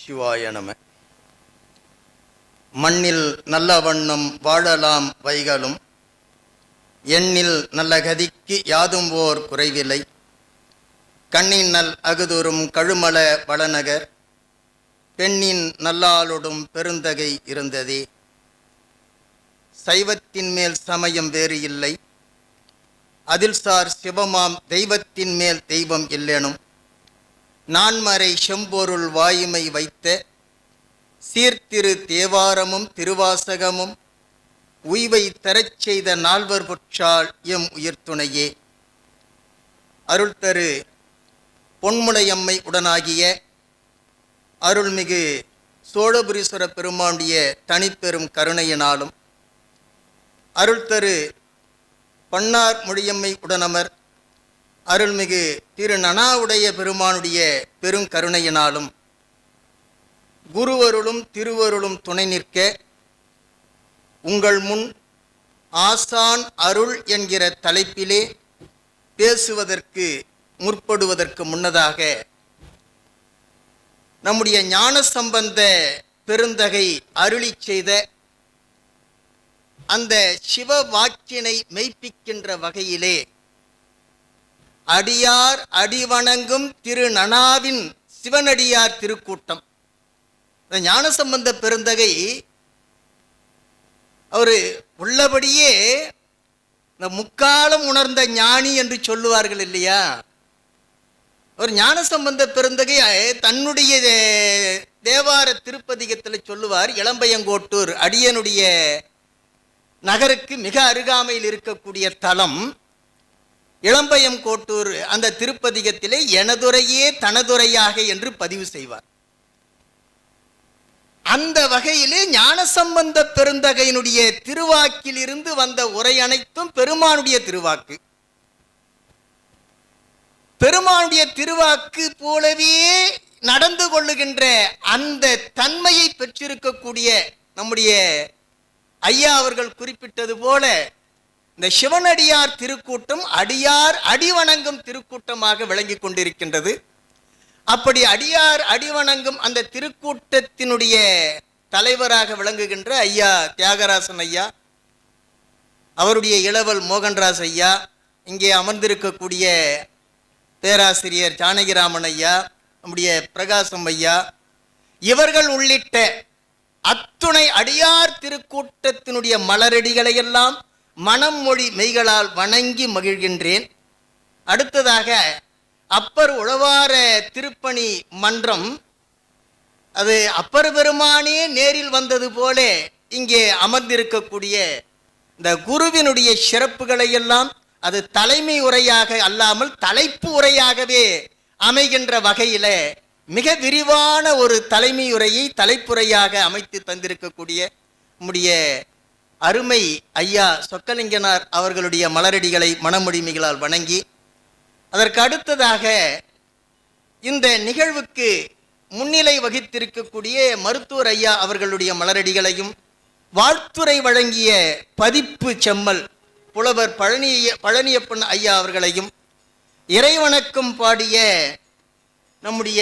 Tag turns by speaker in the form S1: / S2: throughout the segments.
S1: சிவாய நம. மண்ணில் நல்ல வண்ணம் வாழலாம் வைகளும், எண்ணில் நல்ல கதிக்கு யாதும் ஓர் குறைவில்லை. கண்ணின் நல் அகுதுறும் கழுமல வளநகர், பெண்ணின் நல்லாளொடும் பெருந்தகை இருந்ததே. சைவத்தின் மேல் சமயம் வேறு இல்லை, அதில் சார் சிவமாம் தெய்வத்தின் மேல் தெய்வம் இல்லெனும். நான்மறை செம்பொருள் வாயுமை வைத்த சீர்திரு தேவாரமும் திருவாசகமும் உய்வை தரச் செய்த நால்வர் பொற்றால் எம் உயிர்த்துணையே. அருள் தரு பொன்முளையம்மை உடனாகிய அருள்மிகு சோழபுரீஸ்வர பெருமானுடைய தனிப்பெரும் கருணையினாலும், அருள் தரு பன்னார் மொழியம்மை உடனமர் அருள்மிகு திரு நனாவுடைய பெருமானுடைய பெருங்கருணையினாலும், குருவருளும் திருவருளும் துணை நிற்க உங்கள் முன் ஆசான் அருள் என்கிற தலைப்பிலே பேசுவதற்கு முற்படுவதற்கு முன்னதாக, நம்முடைய ஞானசம்பந்த பெருந்தகை அருளி செய்த அந்த சிவ வாக்கினை மெய்ப்பிக்கின்ற வகையிலே அடியார் அடிவணங்கும் திரு நனாவின் சிவனடியார் திருக்கூட்டம், ஞானசம்பந்த பெருந்தகை அவர் உள்ளபடியே இந்த முக்காலம் உணர்ந்த ஞானி என்று சொல்லுவார்கள் இல்லையா. ஒரு ஞானசம்பந்த பெருந்தகை தன்னுடைய தேவார திருப்பதிகத்தில் சொல்லுவார், இளம்பையங்கோட்டூர் அடியனுடைய நகருக்கு மிக அருகாமையில் இருக்கக்கூடிய தலம் இளம்பயம் கோட்டூர். அந்த திருப்பதிகத்திலே எனதுரையே தனதுரையாக என்று பதிவு செய்வார். அந்த வகையிலே ஞானசம்பந்த பெருந்தகையினுடைய திருவாக்கில் இருந்து வந்த உரை அனைத்தும் பெருமானுடைய திருவாக்கு. பெருமானுடைய திருவாக்கு போலவே நடந்து கொள்ளுகின்ற அந்த தன்மையை பெற்றிருக்கக்கூடிய நம்முடைய ஐயா அவர்கள் குறிப்பிட்டது போல, இந்த சிவனடியார் திருக்கூட்டம் அடியார் அடிவணங்கும் திருக்கூட்டமாக விளங்கி கொண்டிருக்கின்றது. அப்படி அடியார் அடிவணங்கும் அந்த திருக்கூட்டத்தினுடைய தலைவராக விளங்குகின்ற ஐயா தியாகராசன் ஐயா, அவருடைய இளவல் மோகன்ராஜ் ஐயா, இங்கே அமர்ந்திருக்கக்கூடிய பேராசிரியர் ஜானகிராமன் ஐயா, நம்முடைய பிரகாசம் ஐயா, இவர்கள் உள்ளிட்ட அத்துணை அடியார் திருக்கூட்டத்தினுடைய மலரடிகளையெல்லாம் மனம் மொழி மெய்களால் வணங்கி மகிழ்கின்றேன். அடுத்ததாக அப்பர் உழவார திருப்பணி மன்றம், அது அப்பர் பெருமானே நேரில் வந்தது போல இங்கே அமர்ந்திருக்கக்கூடிய இந்த குருவினுடைய சிறப்புகளை எல்லாம் அது தலைமை உரையாக அல்லாமல் தலைப்பு உரையாகவே அமைகின்ற வகையில மிக விரிவான ஒரு தலைமை உரையை தலைப்புரையாக அமைத்து தந்திருக்கக்கூடிய நம்முடைய அருமை ஐயா சொக்கலிங்கனார் அவர்களுடைய மலரடிகளை மனமொழிமைகளால் வணங்கி, அதற்கு அடுத்ததாக இந்த நிகழ்வுக்கு முன்னிலை வகித்திருக்கக்கூடிய மருத்துவர் ஐயா அவர்களுடைய மலரடிகளையும், வாழ்த்துரை வழங்கிய பதிப்பு செம்மல் புலவர் பழனியப்பன் ஐயா அவர்களையும், இறைவணக்கம் பாடிய நம்முடைய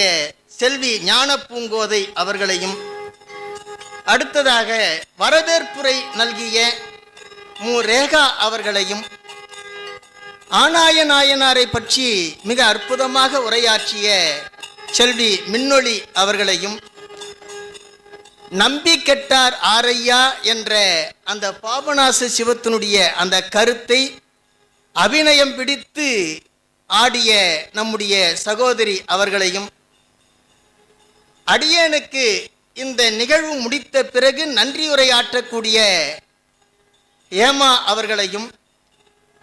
S1: செல்வி ஞான பூங்கோதை அவர்களையும், அடுத்ததாக வரவேற்புரை நல்கிய மு ரேகா அவர்களையும், ஆனாய நாயனாரை பற்றி மிக அற்புதமாக உரையாற்றிய செல்வி மின்னொளி அவர்களையும், நம்பி கெட்டார் ஆரையா என்ற அந்த பாபநாச சிவத்தினுடைய அந்த கருத்தை அபிநயம் பிடித்து ஆடிய நம்முடைய சகோதரி அவர்களையும், அடியனுக்கு இந்த நிகழ்வு முடித்த பிறகு நன்றியுரையாற்றக்கூடிய ஏமா அவர்களையும்,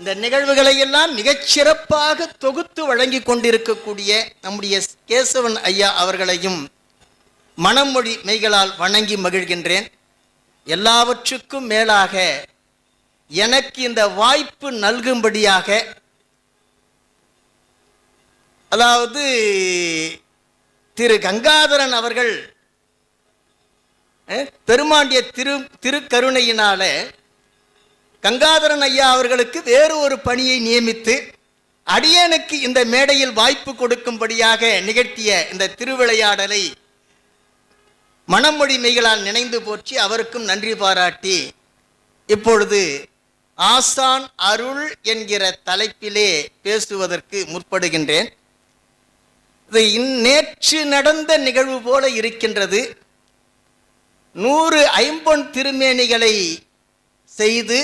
S1: இந்த நிகழ்வுகளை எல்லாம் மிகச்சிறப்பாக தொகுத்து வழங்கி கொண்டிருக்கக்கூடிய நம்முடைய கேசவன் ஐயா அவர்களையும் மனமொழி மெய்களால் வணங்கி மகிழ்கின்றேன். எல்லாவற்றுக்கும் மேலாக எனக்கு இந்த வாய்ப்பு நல்கும்படியாக, அதாவது திரு கங்காதரன் அவர்கள் பெருமாண்டிய திருக்கருணையினால கங்காதரன் ஐயா அவர்களுக்கு வேறு ஒரு பணியை நியமித்து அடியனுக்கு இந்த மேடையில் வாய்ப்பு கொடுக்கும்படியாக நிகழ்த்திய இந்த திருவிளையாடலை மணமொழி மெய்களால் நினைந்து போற்றி அவருக்கும் நன்றி பாராட்டி இப்பொழுது ஆசான் அருள் என்கிற தலைப்பிலே பேசுவதற்கு முற்படுகின்றேன். இது நேற்று நடந்த நிகழ்வு போல இருக்கின்றது. 100 ஐம்பொன் திருமேனிகளை செய்து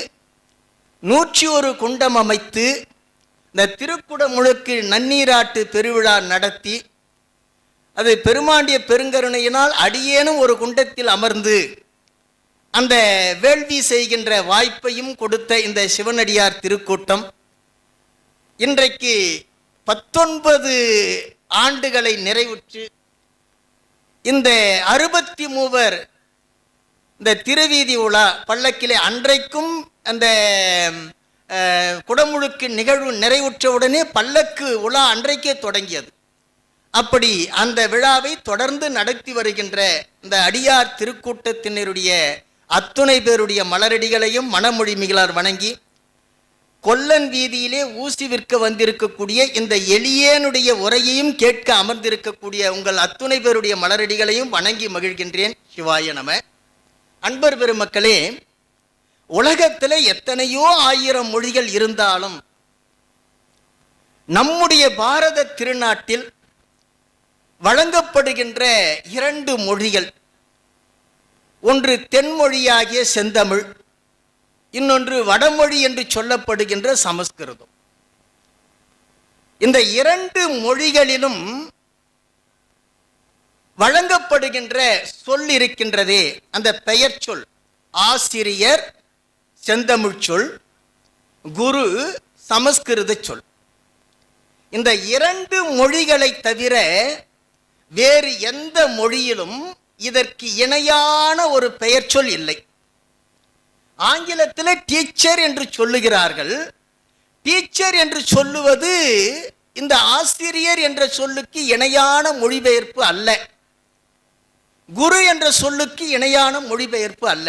S1: 101 குண்டம் அமைத்து இந்த திருக்குடமுழுக்கு நன்னீராட்டு பெருவிழா நடத்தி அது பெருமாண்டிய பெருங்கருணையினால் அடியேனும் ஒரு குண்டத்தில் அமர்ந்து அந்த வேள்வி செய்கின்ற வாய்ப்பையும் கொடுத்த இந்த சிவனடியார் திருக்கூட்டம் இன்றைக்கு 19 ஆண்டுகளை நிறைவுற்று இந்த 63 இந்த திருவீதி உலா பல்லக்கிலே அன்றைக்கும் அந்த குடமுழுக்கு நிகழ்வு நிறைவுற்றவுடனே பல்லக்கு உலா அன்றைக்கே தொடங்கியது. அப்படி அந்த விழாவை தொடர்ந்து நடத்தி வருகின்ற இந்த அடியார் திருக்கூட்டத்தினருடைய அத்துணை பேருடைய மலரடிகளையும் மணமொழி மிகளார் வணங்கி கொல்லன் வீதியிலே ஊசி விற்க வந்திருக்கக்கூடிய இந்த எளியனுடைய உரையையும் கேட்க அமர்ந்திருக்கக்கூடிய உங்கள் அத்துணை பேருடைய மலரடிகளையும் வணங்கி மகிழ்கின்றேன். சிவாய நம. அன்பர் பெருமக்களே, உலகத்தில் எத்தனையோ 1000 மொழிகள் இருந்தாலும் நம்முடைய பாரத திருநாட்டில் வழங்கப்படுகின்ற 2 மொழிகள், ஒன்று தென்மொழியாகிய செந்தமிழ், இன்னொன்று வடமொழி என்று சொல்லப்படுகின்ற சமஸ்கிருதம். இந்த 2 மொழிகளிலும் வழங்கப்படுகின்ற சொல் இருக்கின்றதே, அந்த பெயர் சொல். ஆசிரியர் செந்தமிழ் சொல், குரு சமஸ்கிருத சொல். இந்த 2 மொழிகளை தவிர வேறு எந்த மொழியிலும் இதற்கு இணையான ஒரு பெயர் சொல் இல்லை. ஆங்கிலத்தில் டீச்சர் என்று சொல்லுகிறார்கள். டீச்சர் என்று சொல்லுவது இந்த ஆசிரியர் என்ற சொல்லுக்கு இணையான மொழிபெயர்ப்பு அல்ல. குரு என்ற சொல்லுக்கு இணையான மொழிபெயர்ப்பு அல்ல.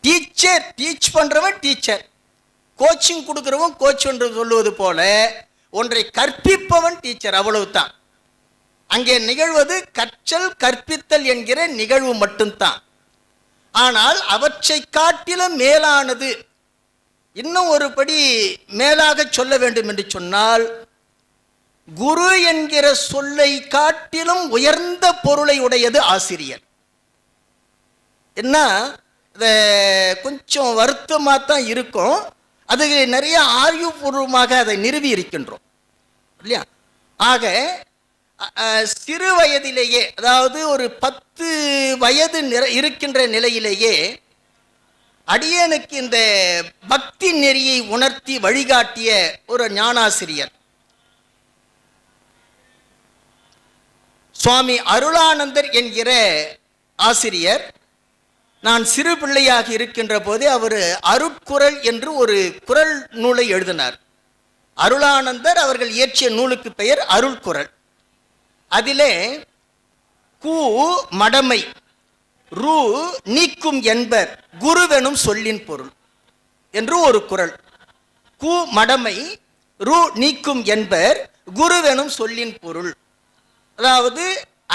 S1: டீச்சர், டீச் பண்றவன் டீச்சர், கோச்சிங் கொடுக்கிறவன் கோச் என்று சொல்லுவது போல ஒன்றை கற்பிப்பவன் டீச்சர், அவ்வளவுதான். அங்கே நிகழ்வது கற்றல் கற்பித்தல் என்கிற நிகழ்வு மட்டும்தான். ஆனால் அவற்றை காட்டிலும் மேலானது, இன்னும் ஒருபடி மேலாக சொல்ல வேண்டும் என்று சொன்னால், குரு என்கிற சொல்லை காட்டிலும் உயர்ந்த பொருளை உடையது ஆசிரியர். என்ன கொஞ்சம் வருத்தமாக தான் இருக்கும். அது நிறைய ஆய்வுபூர்வமாக அதை நிறுவி இருக்கின்றோம் இல்லையா? ஆக சிறு வயதிலேயே, அதாவது ஒரு 10 வயது இருக்கின்ற நிலையிலேயே அடியனுக்கு இந்த பக்தி நெறியை உணர்த்தி வழிகாட்டிய ஒரு ஞானாசிரியர் சுவாமி அருளானந்தர் என்கிற ஆசிரியர். நான் சிறு பிள்ளையாக இருக்கின்ற போதே அவர் அருட்குறள் என்று ஒரு குறள் நூலை எழுதினார். அருளானந்தர் அவர்கள் இயற்றிய நூலுக்கு பெயர் அருள்குறள். அதிலே கு மடமை, ரு நீக்கும் என்பர் குருவெனும் சொல்லின் பொருள் என்று ஒரு குறள். கு மடமை, ரு நீக்கும் என்பர் குருவெனும் சொல்லின் பொருள். அதாவது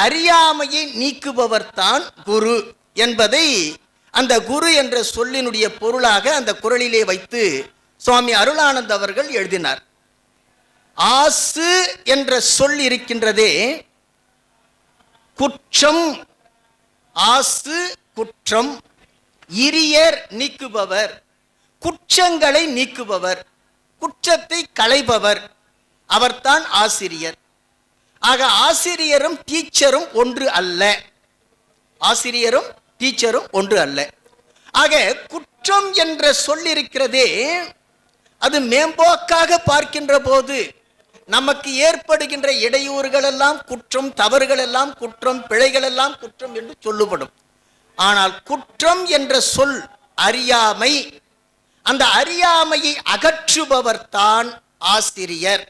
S1: அறியாமையை நீக்குபவர் தான் குரு என்பதை அந்த குரு என்ற சொல்லினுடைய பொருளாக அந்த குறளிலே வைத்து சுவாமி அருளானந்த அவர்கள் எழுதினார். ஆசு என்ற சொல் இருக்கின்றதே, குற்றம், ஆசு குற்றம், இரியர் நீக்குபவர், குற்றங்களை நீக்குபவர், குற்றத்தை களைபவர், அவர்தான் ஆசிரியர். ஆக ஆசிரியரும் டீச்சரும் ஒன்று அல்ல. ஆசிரியரும் டீச்சரும் ஒன்று அல்ல. ஆக குற்றம் என்ற சொல் இருக்கிறதே, அது மேம்போக்காக பார்க்கின்ற போது நமக்கு ஏற்படுகின்ற இடையூறுகள் எல்லாம் குற்றம், தவறுகள் எல்லாம் குற்றம், பிழைகள் எல்லாம் குற்றம் என்று சொல்லப்படும். ஆனால் குற்றம் என்ற சொல் அறியாமை. அந்த அறியாமையை அகற்றுபவர் தான் ஆசிரியர்.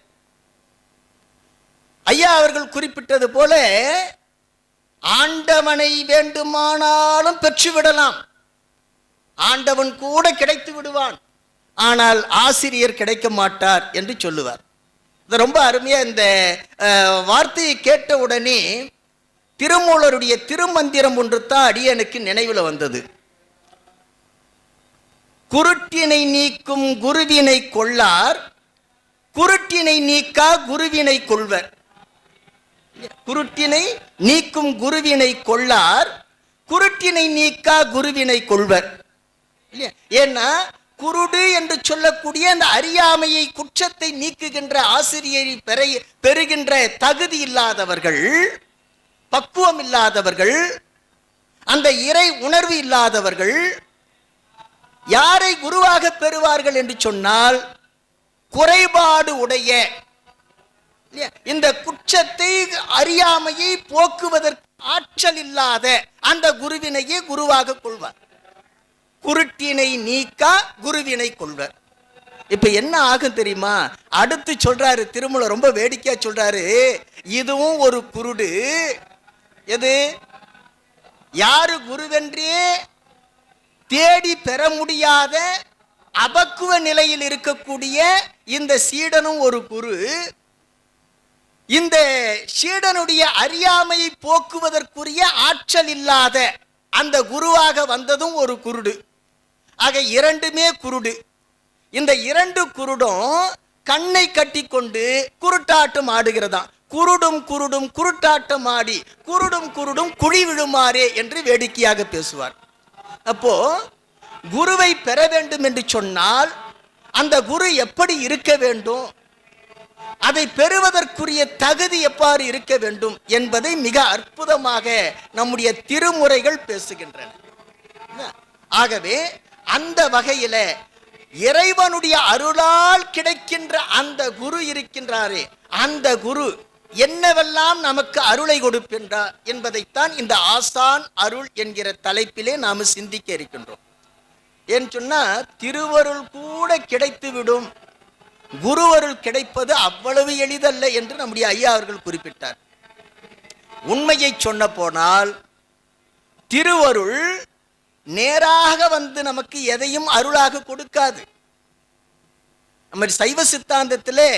S1: ஐயா அவர்கள் குறிப்பிட்டது போல ஆண்டவனை வேண்டுமானாலும் பெற்றுவிடலாம், ஆண்டவன் கூட கிடைத்து விடுவான், ஆனால் ஆசிரியர் கிடைக்க மாட்டார் என்று சொல்லுவார். இது ரொம்ப அருமையா. இந்த வார்த்தையை கேட்ட உடனே திருமூலருடைய திருமந்திரம் ஒன்று தான் அடியனுக்கு நினைவில் வந்தது. குருட்டினை நீக்கும் குருவினை கொள்ளார், குருட்டினை நீக்கா குருவினை கொள்வர். குருட்டினை நீக்கும் குருவினை கொள்ளார், குருட்டினை நீக்கா குருவினை கொள்வர். ஏன்னா குருடு என்று சொல்லக்கூடிய அந்த அறியாமையை, குற்றத்தை நீக்குகின்ற ஆசிரியரை பெறுகின்ற தகுதி இல்லாதவர்கள், பக்குவம் இல்லாதவர்கள், அந்த இறை உணர்வு இல்லாதவர்கள் யாரை குருவாக பெறுவார்கள் என்று சொன்னால், குறைபாடு உடைய இந்த குற்றத்தை அறியாமையை போக்குவதற்கு ஆற்றல் இல்லாத அந்த குருவினையே குருவாக கொள்வார். குருட்டினை நீக்கா குருவினை கொள்வர். இப்ப என்ன ஆகும் தெரியுமா? அடுத்து சொல்றாரு திருமூலர், ரொம்ப வேடிக்கையா சொல்றாரு, இதுவும் ஒரு குருடு. எது? யாரு குருவென்றே தேடி பெற முடியாத அபக்குவ நிலையில் இருக்கக்கூடிய இந்த சீடனும் ஒரு குரு. இந்த சீடனுடைய அறியாமையை போக்குவதற்குரிய ஆற்றல் இல்லாத அந்த குருவாக வந்ததும் ஒரு குருடு. ஆக இரண்டுமே குருடு. இந்த இரண்டு குருடும் கண்ணை கட்டி கொண்டு குருட்டாட்டம் ஆடுகிறதாம். குருடும் குருடும் குருட்டாட்டம் ஆடி குருடும் குருடும் குழி விழுமாறே என்று வேடிக்கையாக பேசுவார். அப்போ குருவை பெற வேண்டும் என்று சொன்னால் அந்த குரு எப்படி இருக்க வேண்டும், அதை பெறுவதற்குரிய தகுதி எவ்வாறு இருக்க வேண்டும் என்பதை மிக அற்புதமாக நம்முடைய திருமுறைகள் பேசுகின்றன. ஆகவே அந்த வகையில இறைவனுடைய அருளால் கிடைக்கின்ற அந்த குரு இருக்கின்றாரே, அந்த குரு என்னவெல்லாம் நமக்கு அருளை கொடுக்கின்றார் என்பதைத்தான் இந்த ஆசான் அருள் என்கிற தலைப்பிலே நாம் சிந்திக்க இருக்கின்றோம். ஏன்னு சொன்னா திருவருள் கூட கிடைத்துவிடும், குருவருள் கிடைப்பது அவ்வளவு எளிதல்ல என்று நம்முடைய ஐயா அவர்கள் குறிப்பிட்டார். உண்மையை சொன்ன போனால் திருவருள் நேராக வந்து நமக்கு எதையும் அருளாக கொடுக்காது. நம்ம சைவ சித்தாந்தத்திலே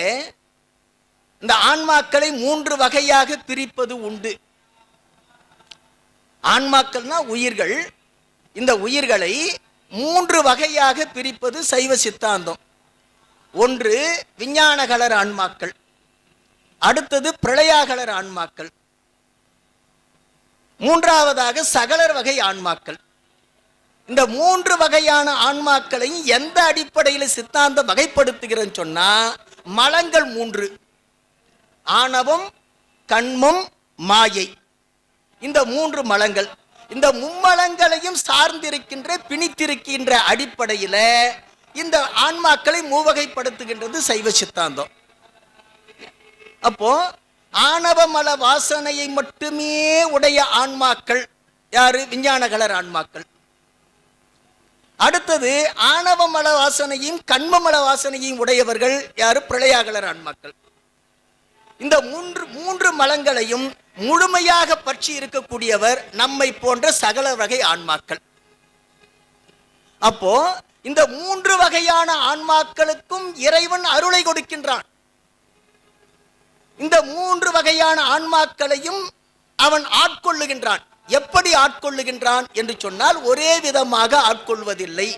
S1: இந்த ஆன்மாக்களை 3 வகையாக பிரிப்பது உண்டு. ஆன்மாக்கள்னா உயிர்கள். இந்த உயிர்களை 3 வகையாக பிரிப்பது சைவ சித்தாந்தம். ஒன்று விஞ்ஞானகலர் ஆன்மாக்கள், அடுத்தது பிரளயாகலர் ஆன்மாக்கள், மூன்றாவதாக சகலர் வகை ஆன்மாக்கள். இந்த 3 வகையான ஆன்மாக்களையும் எந்த அடிப்படையில் சித்தாந்தம் வகைப்படுத்துகிறேன்னு சொன்னா, மலங்கள் 3, ஆணவம், கண்மம், மாயை. இந்த 3 மலங்கள், இந்த மும்மலங்களையும் சார்ந்திருக்கின்ற பிணித்திருக்கின்ற அடிப்படையில் இந்த ஆன்மாக்களை மூவகைப்படுத்துகின்றது சைவ சித்தாந்தம். அப்போ ஆணவ மல வாசனையை மட்டுமே உடைய ஆன்மாக்கள் யாரு? விஞ்ஞானகலர் ஆன்மாக்கள். அடுத்தது ஆணவ மல வாசனையும் கண்ம மல வாசனையும் உடையவர்கள் யாரு? பிரளயாகலர் ஆன்மாக்கள். இந்த மூன்று மலங்களையும் முழுமையாக பற்றி இருக்கக்கூடியவர் நம்மை போன்ற சகல வகை ஆன்மாக்கள். அப்போ இந்த 3 வகையான ஆன்மாக்களுக்கும் இறைவன் அருளை கொடுக்கின்றான். இந்த 3 வகையான ஆன்மாக்களையும் அவன் ஆட்கொள்ளுகின்றான். எப்படி ஆட்கொள்ளுகின்றான் என்று சொன்னால் ஒரே விதமாக ஆட்கொள்வதில்லை.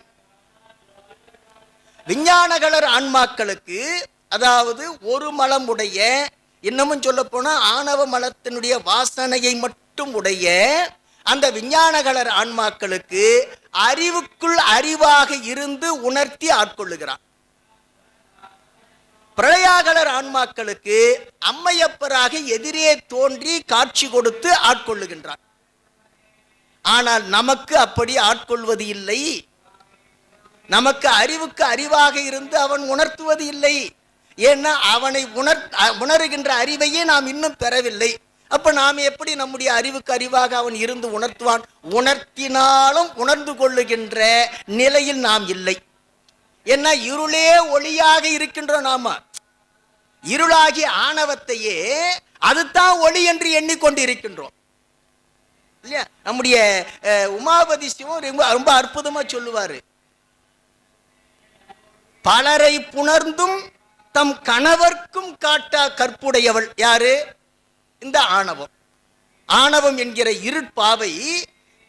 S1: விஞ்ஞானகலர் ஆன்மாக்களுக்கு, அதாவது ஒரு மலம் உடைய, இன்னமும் சொல்ல போனா ஆணவ மலத்தினுடைய வாசனையை மட்டும் உடைய அந்த விஞ்ஞானகலர் ஆன்மாக்களுக்கு அறிவுக்குள் அறிவாக இருந்து உணர்த்தி ஆட்கொள்ளுகிறான். பிரளயாகலர் ஆன்மாக்களுக்கு அம்மையப்பராக எதிரே தோன்றி காட்சி கொடுத்து ஆட்கொள்ளுகின்றான். ஆனால் நமக்கு அப்படி ஆட்கொள்வது இல்லை. நமக்கு அறிவுக்கு அறிவாக இருந்து அவன் உணர்த்துவது இல்லை. ஏன்னா அவனை உணர்கின்ற அறிவையே நாம் இன்னும் பெறவில்லை. அப்ப நாம் எப்படி நம்முடைய அறிவுக்கு அறிவாக அவன் இருந்து உணர்த்துவான்? உணர்த்தினாலும் உணர்ந்து கொள்ளுகின்ற நிலையில் நாம் இல்லை. ஏன்னா இருளே ஒளியாக இருக்கின்றோம். நாம இருளாகிய ஆணவத்தையே அதுதான் ஒளி என்று எண்ணிக்கொண்டு இருக்கின்றோம் இல்லையா? நம்முடைய உமாபதி சிவம் ரொம்ப அற்புதமா சொல்லுவாரு, பலரை புணர்ந்தும் தம் கணவர்க்கும் காட்டா கற்புடையவள் யாரு? இந்த ஆணவம். ஆணவம் என்கிற இருட்பாவை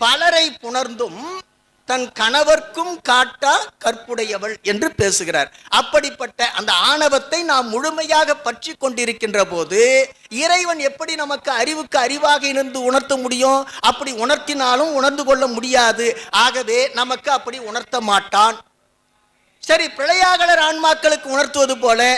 S1: பலரை புணர்ந்தும் தன் கணவர்க்கும் காட்டா கற்புடையவள் என்று பேசுகிறார். அப்படிப்பட்ட அந்த ஆணவத்தை நாம் முழுமையாக பற்றி கொண்டிருக்கின்ற போது இறைவன் எப்படி நமக்கு அறிவுக்கு அறிவாக இருந்து உணர்த்த முடியும்? அப்படி உணர்த்தினாலும் உணர்ந்து கொள்ள முடியாது. ஆகவே நமக்கு அப்படி உணர்த்த மாட்டான். சரி, பிழையாகலர் ஆன்மாக்களுக்கு உணர்த்துவது போல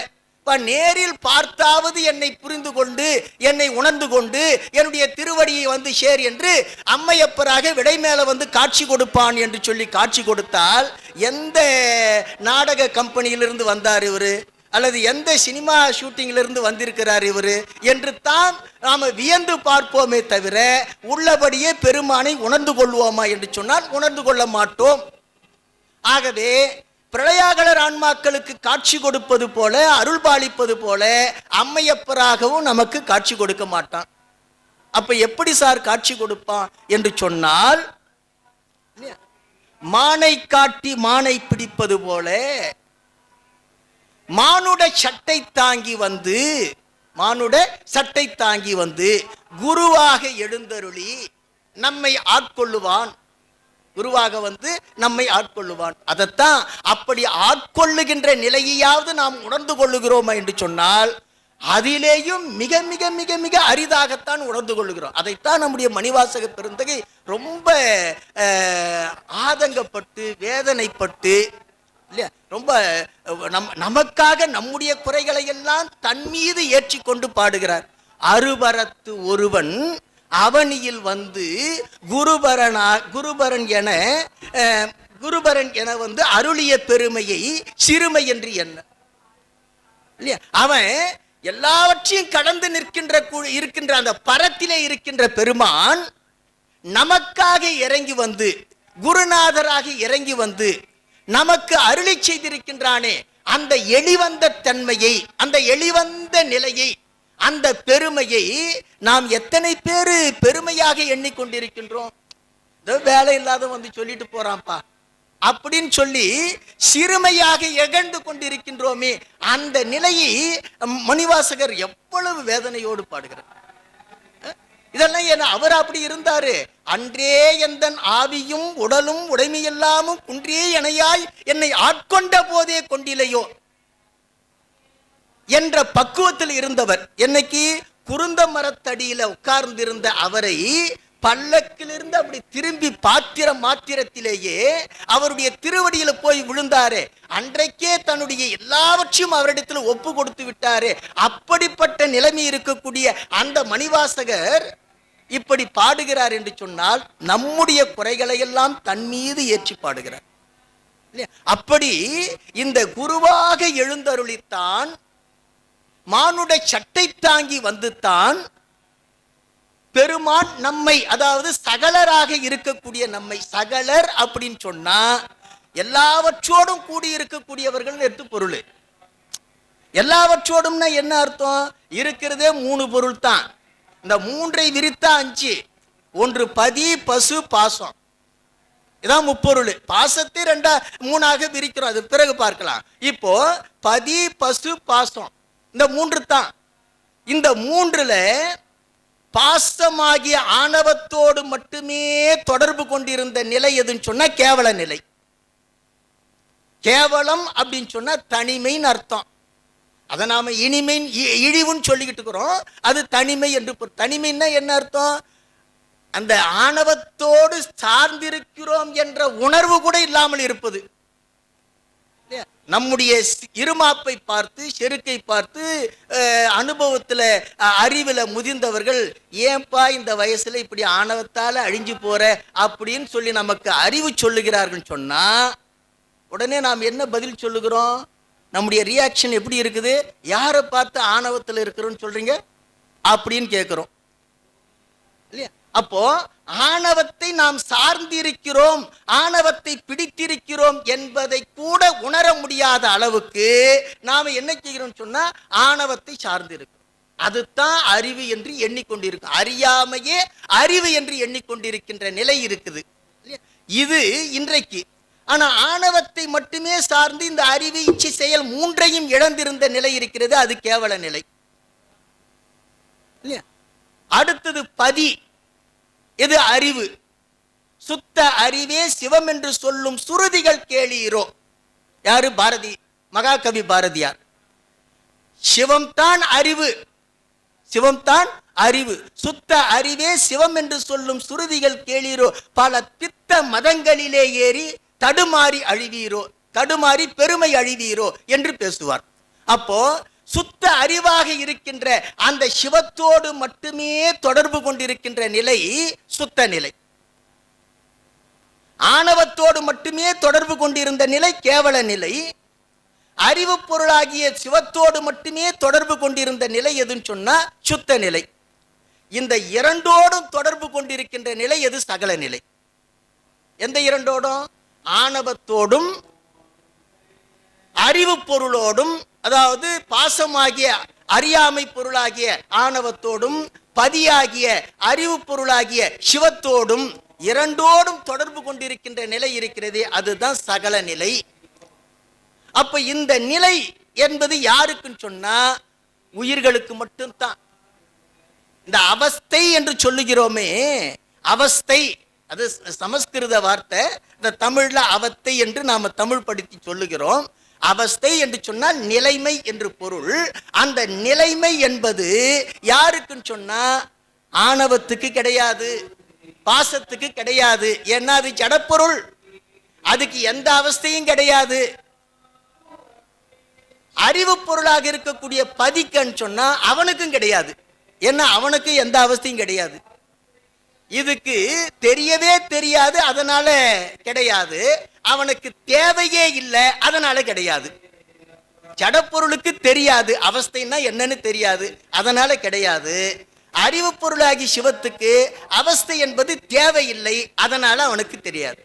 S1: நேரில் பார்த்தாவது என்னை புரிந்து கொண்டு என்னை உணர்ந்து கொண்டு என்னுடைய திருவடியை வந்து சேர் என்று அம்மையப்பராக விடை மேல வந்து காட்சி கொடுப்பான் என்று சொல்லி காட்சி கொடுத்தால் எந்த நாடக கம்பெனியிலிருந்து வந்தார் இவரு, அல்லது எந்த சினிமா ஷூட்டிங்கிலிருந்து வந்திருக்கிறார் இவரு என்று தான் நாம வியந்து பார்ப்போமே தவிர உள்ளபடியே பெருமானை உணர்ந்து கொள்வோமா என்று சொன்னால் உணர்ந்து கொள்ள மாட்டோம். ஆகவே பிரளயாகலர் ஆன்மாக்களுக்கு காட்சி கொடுப்பது போல அருள் பாலிப்பது போல அம்மையப்பராகவும் நமக்கு காட்சி கொடுக்க மாட்டான். அப்ப எப்படி சார் காட்சி கொடுப்பான் என்று சொன்னால், மானை காட்டி மானை பிடிப்பது போல மானுட சட்டை தாங்கி வந்து குருவாக எழுந்தருளி நம்மை ஆட்கொள்ளுவான். குருவாக வந்து நம்மை ஆட்கொள்ளுவான். அதைத்தான் அப்படி ஆட்கொள்ளுகின்ற நிலையாவது நாம் உணர்ந்து கொள்ளுகிறோமா என்று சொன்னால் அதிலேயும் மிக மிக மிக மிக அரிதாகத்தான் உணர்ந்து கொள்ளுகிறோம். அதைத்தான் நம்முடைய மணிவாசக பெருந்தகை ரொம்ப ஆதங்கப்பட்டு வேதனைப்பட்டு இல்லையா, ரொம்ப நமக்காக நம்முடைய குறைகளை எல்லாம் தன் மீது ஏற்றி கொண்டு பாடுகிறார். அருபரத்து ஒருவன் அவனியில் வந்து குருபரன் என வந்து அருளிய பெருமையை சிறுமை என்று என்ன இல்லையா, அவன் எல்லாவற்றையும் கடந்து இருக்கின்ற அந்த பரத்திலே இருக்கின்ற பெருமான் நமக்காக இறங்கி வந்து குருநாதராக இறங்கி வந்து நமக்கு அருளி செய்திருக்கின்றானே, அந்த எளிவந்த தன்மையை, அந்த எளிவந்த நிலையை, அந்த பெருமையை நாம் எத்தனை பேரு பெருமையாக எண்ணிக்கொண்டிருக்கின்றோம்? வேலை இல்லாத வந்து சொல்லிட்டு போறான்ப்பா அப்படின்னு சொல்லி சிறுமையாக எகழ்ந்து கொண்டிருக்கின்றோமே, அந்த நிலையை மணிவாசகர் எவ்வளவு வேதனையோடு பாடுகிறார். இதெல்லாம் என்ன, அவர் அப்படி இருந்தாரு. அன்றே எந்தன் ஆவியும் உடலும் உடைமையெல்லாமும் குன்றே எனையாய் என்னை ஆட்கொண்ட போதே கொண்டிலையோ என்ற பக்குவத்தில் இருந்தவர். என்னைக்கு குருந்த மரத்தடியில உட்கார்ந்திருந்த அவரை பல்லக்கிலிருந்து அப்படி திரும்பி மாத்திரத்திலேயே அவருடைய திருவடியில போய் விழுந்தாரு. அன்றைக்கே தன்னுடைய எல்லாவற்றையும் அவரிடத்தில் ஒப்பு கொடுத்து விட்டாரு. அப்படிப்பட்ட நிலைமை இருக்கக்கூடிய அந்த மணிவாசகர் இப்படி பாடுகிறார் என்று சொன்னால் நம்முடைய குறைகளை எல்லாம் தன் மீது ஏற்றி பாடுகிறார். அப்படி இந்த குருவாக எழுந்தருளித்தான் மானுட சட்டை தாங்கி வந்துத்தான் பெருமான் நம்மை, அதாவது சகலராக இருக்கக்கூடிய நம்மை, சகலர் அப்படின்னு சொன்னா எல்லாவற்றோடும் கூடி இருக்கக்கூடியவர்கள் எடுத்து பொருள். எல்லாவற்றோடும்னா என்ன அர்த்தம்? இருக்கிறதே 3 பொருள் தான். இந்த 3ஐ விரித்தா 5. ஒன்று பதி, பசு, பாசம். இதான் முப்பொருள். பாசத்தை 3ஆக விரிக்கிறோம், அது பிறகு பார்க்கலாம். இப்போ பதி, பசு, பாசம், இந்த 3 தான். இந்த 3ல பாசமாகிய ஆணவத்தோடு மட்டுமே தொடர்பு கொண்டிருந்த நிலை எதுன்னு சொன்னா கேவல நிலை. கேவலம் அப்படின்னு சொன்னா தனிமைன்னு அர்த்தம். அதை நாம இனிமை இழிவுன்னு சொல்லிக்கிட்டு இருக்கிறோம். அது தனிமை என்று. தனிமைன்னா என்ன அர்த்தம்? அந்த ஆணவத்தோடு சார்ந்திருக்கிறோம் என்ற உணர்வு கூட இல்லாமல் இருப்பது. நம்முடைய இருமாப்பை பார்த்து, செருக்கை பார்த்து, அனுபவத்தில் அறிவில் முதிர்ந்தவர்கள் ஏன்பா இந்த வயசுல இப்படி ஆணவத்தால் அழிஞ்சு போற அப்படின்னு சொல்லி நமக்கு அறிவு சொல்லுகிறார்கள் சொன்னா உடனே நாம் என்ன பதில் சொல்லுகிறோம்? நம்முடைய ரியாக்ஷன் எப்படி இருக்குது? யாரை பார்த்து ஆணவத்தில் இருக்கிறோன்னு சொல்றீங்க அப்படின்னு கேட்கிறோம் இல்லையா? அப்போ ஆணவத்தை நாம் சார்ந்திருக்கிறோம், ஆணவத்தை பிடித்திருக்கிறோம் என்பதை கூட உணர முடியாத அளவுக்கு நாம என்ன செய்கிறோம் சொன்னா ஆணவத்தை சார்ந்திருக்கிறோம். அதுதான் அறிவு என்று எண்ணிக்கொண்டிருக்கும். அறியாமையே அறிவு என்று எண்ணிக்கொண்டிருக்கின்ற நிலை இருக்குது. இது இன்றைக்கு. ஆனா ஆணவத்தை மட்டுமே சார்ந்து இந்த அறிவு, இச்சை, செயல் 3ஐயும் இழந்திருந்த நிலை இருக்கிறது. அது கேவல நிலை. அடுத்தது பதி. இது அறிவு. சுத்த அறிவே சிவம் என்று சொல்லும் சுருதிகள் கேளீரோ. யாரு? பாரதி, மகாகவி பாரதியார். சிவம் தான் அறிவு, சிவம் தான் அறிவு, சுத்த அறிவே சிவம் என்று சொல்லும் சுருதிகள் கேளீரோ, பல பித்த மதங்களிலே ஏறி தடுமாறி அழிவீரோ, தடுமாறி பெருமை அழிவீரோ என்று பேசுவார். அப்போ சுத்த அறிவாக இருக்கின்ற அந்த சிவத்தோடு மட்டுமே தொடர்பு கொண்டிருக்கின்ற நிலை சுத்த நிலை. ஆணவத்தோடு மட்டுமே தொடர்பு கொண்டிருந்த நிலை கேவல நிலை. அறிவு பொருளாகிய சிவத்தோடு மட்டுமே தொடர்பு கொண்டிருந்த நிலை எதுன்னு சொன்னா சுத்த நிலை. இந்த இரண்டோடும் தொடர்பு கொண்டிருக்கின்ற நிலை எது? சகல நிலை. எந்த இரண்டோடும்? ஆணவத்தோடும் அறிவு பொருளோடும், அதாவது பாசமாகிய அறியாமை பொருளாகிய ஆணவத்தோடும் பதியாகிய அறிவு பொருளாகிய சிவத்தோடும் இரண்டோடும் தொடர்பு கொண்டிருக்கின்ற நிலை இருக்கிறது, அதுதான் சகல நிலை. அப்ப இந்த நிலை என்பது யாருக்குன்னு சொன்னா உயிர்களுக்கு மட்டும்தான். இந்த அவஸ்தை என்று சொல்லுகிறோமே, அவஸ்தை அது சமஸ்கிருத வார்த்தை, இந்த தமிழ்ல அவஸ்தை என்று நாம தமிழ் படித்து சொல்லுகிறோம். அவஸ்தை என்று சொன்னால் நிலைமை என்று பொருள். அந்த நிலைமை என்பது யாருக்குன்னு சொன்னா ஆணவத்துக்கு கிடையாது, பாசத்துக்கு கிடையாது. ஏன்னா அது ஜடப்பொருள், அதுக்கு எந்த அவஸ்தையும் கிடையாது. அறிவு பொருளாக இருக்கக்கூடிய பதிக்கன்னு சொன்னா அவனுக்கும் கிடையாது, ஏன்னா அவனுக்கு எந்த அவஸ்தையும் கிடையாது. இதுக்கு தெரியவே தெரியாது, அதனால கிடையாது. அவனுக்கு தேவையே இல்லை, அதனால கிடையாது. ஜடப்பொருளுக்கு தெரியாது, அவஸ்தைன்னா என்னன்னு தெரியாது, அதனால கிடையாது. அறிவு பொருளாகி சிவத்துக்கு அவஸ்தை என்பது தேவையில்லை, அதனால அவனுக்கு தெரியாது.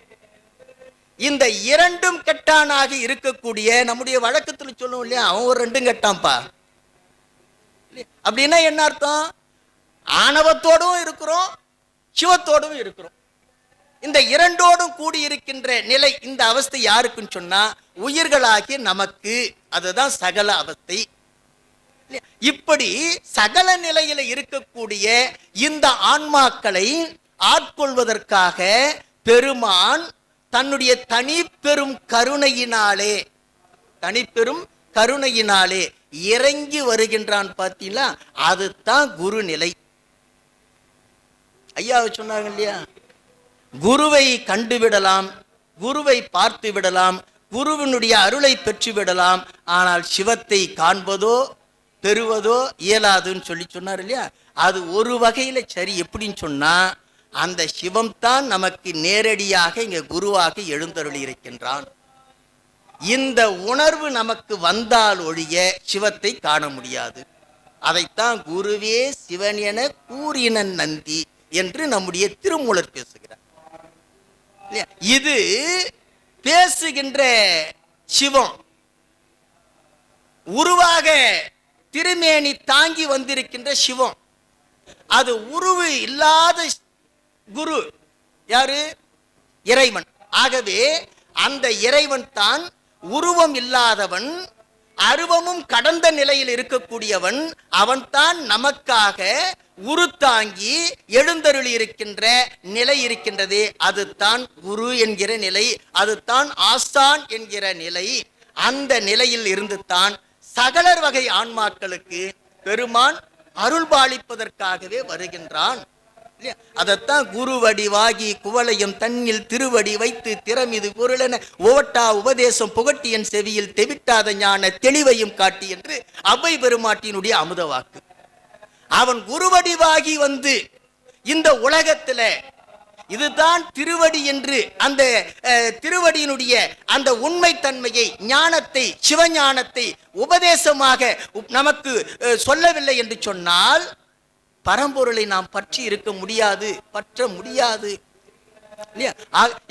S1: இந்த இரண்டும் கெட்டானாக இருக்கக்கூடிய நம்முடைய வழக்கத்தில் சொல்லுவோம் இல்லையா, அவன் ஒரு ரெண்டும் கெட்டான்ப்பா அப்படின்னா என்ன அர்த்தம்? ஆணவத்தோடும் இருக்கிறோம், சிவத்தோடும் இருக்கிறோம். இந்த இரண்டோடும் கூடியிருக்கின்ற நிலை, இந்த அவஸ்தை யாருக்குன்னு சொன்னா உயிர்களாகிய நமக்கு. அதுதான் சகல அவஸ்தை. இப்படி சகல நிலையில இருக்கக்கூடிய இந்த ஆன்மாக்களை ஆட்கொள்வதற்காக பெருமான் தன்னுடைய தனிப்பெரும் கருணையினாலே, தனிப்பெரும் கருணையினாலே இறங்கி வருகின்றான். பார்த்தீங்களா, அதுதான் குரு நிலை. ஐயா சொன்னாங்க இல்லையா, குருவை கண்டுவிடலாம், குருவை பார்த்து விடலாம், குருவினுடைய அருளை பெற்று விடலாம், ஆனால் சிவத்தை காண்பதோ பெறுவதோ இயலாதுன்னு சொன்னார் இல்லையா. அது ஒரு வகையில சரி. எப்படின்னு சொன்னா அந்த சிவம் தான் நமக்கு நேரடியாக இங்க குருவாக எழுந்தருளி இருக்கின்றான். இந்த உணர்வு நமக்கு வந்தால் ஒழிய சிவத்தை காண முடியாது. அதைத்தான் குருவே சிவன் என கூறினன் நந்தி என்று நம்முடைய திருமூலர் பேசுகிறார். இது பேசுகின்ற சிவம் உருவாக திருமேனி தாங்கி வந்திருக்கின்ற சிவம். அது உருவு இல்லாத குரு யாரு? இறைவன். ஆகவே அந்த இறைவன் தான் உருவம் இல்லாதவன், அருவமும் கடந்த நிலையில் இருக்கக்கூடியவன். அவன் தான் நமக்காக உருத்தாங்கி எழுந்தருளி இருக்கின்ற நிலை இருக்கின்றது. அதுதான் குரு என்கிற நிலை, அதுதான் ஆசான் என்கிற நிலை. அந்த நிலையில் இருந்து தான் சகலர் வகை ஆன்மாக்களுக்கு பெருமான் அருள் பாலிப்பதற்காகவே வருகின்றான். அதத்தான் குருவடிவாகி குவளையும் தன்னில் திருவடி வைத்து திறமிது பொருளென ஓவட்டா உபதேசம் புகட்டியன் செவியில் தெவிட்டாத ஞான தெளிவையும் காட்டி என்று அவ்வை பெருமாட்டினுடைய அமுத வாக்கு. அவன் குருவடிவாகி வந்து இந்த உலகத்துல இதுதான் திருவடி என்று அந்த திருவடியினுடைய அந்த உண்மை தன்மையை, ஞானத்தை, சிவஞானத்தை உபதேசமாக நமக்கு சொல்லவில்லை என்று சொன்னால் பரம்பொருளை நாம் பற்றி இருக்க முடியாது, பற்ற முடியாது.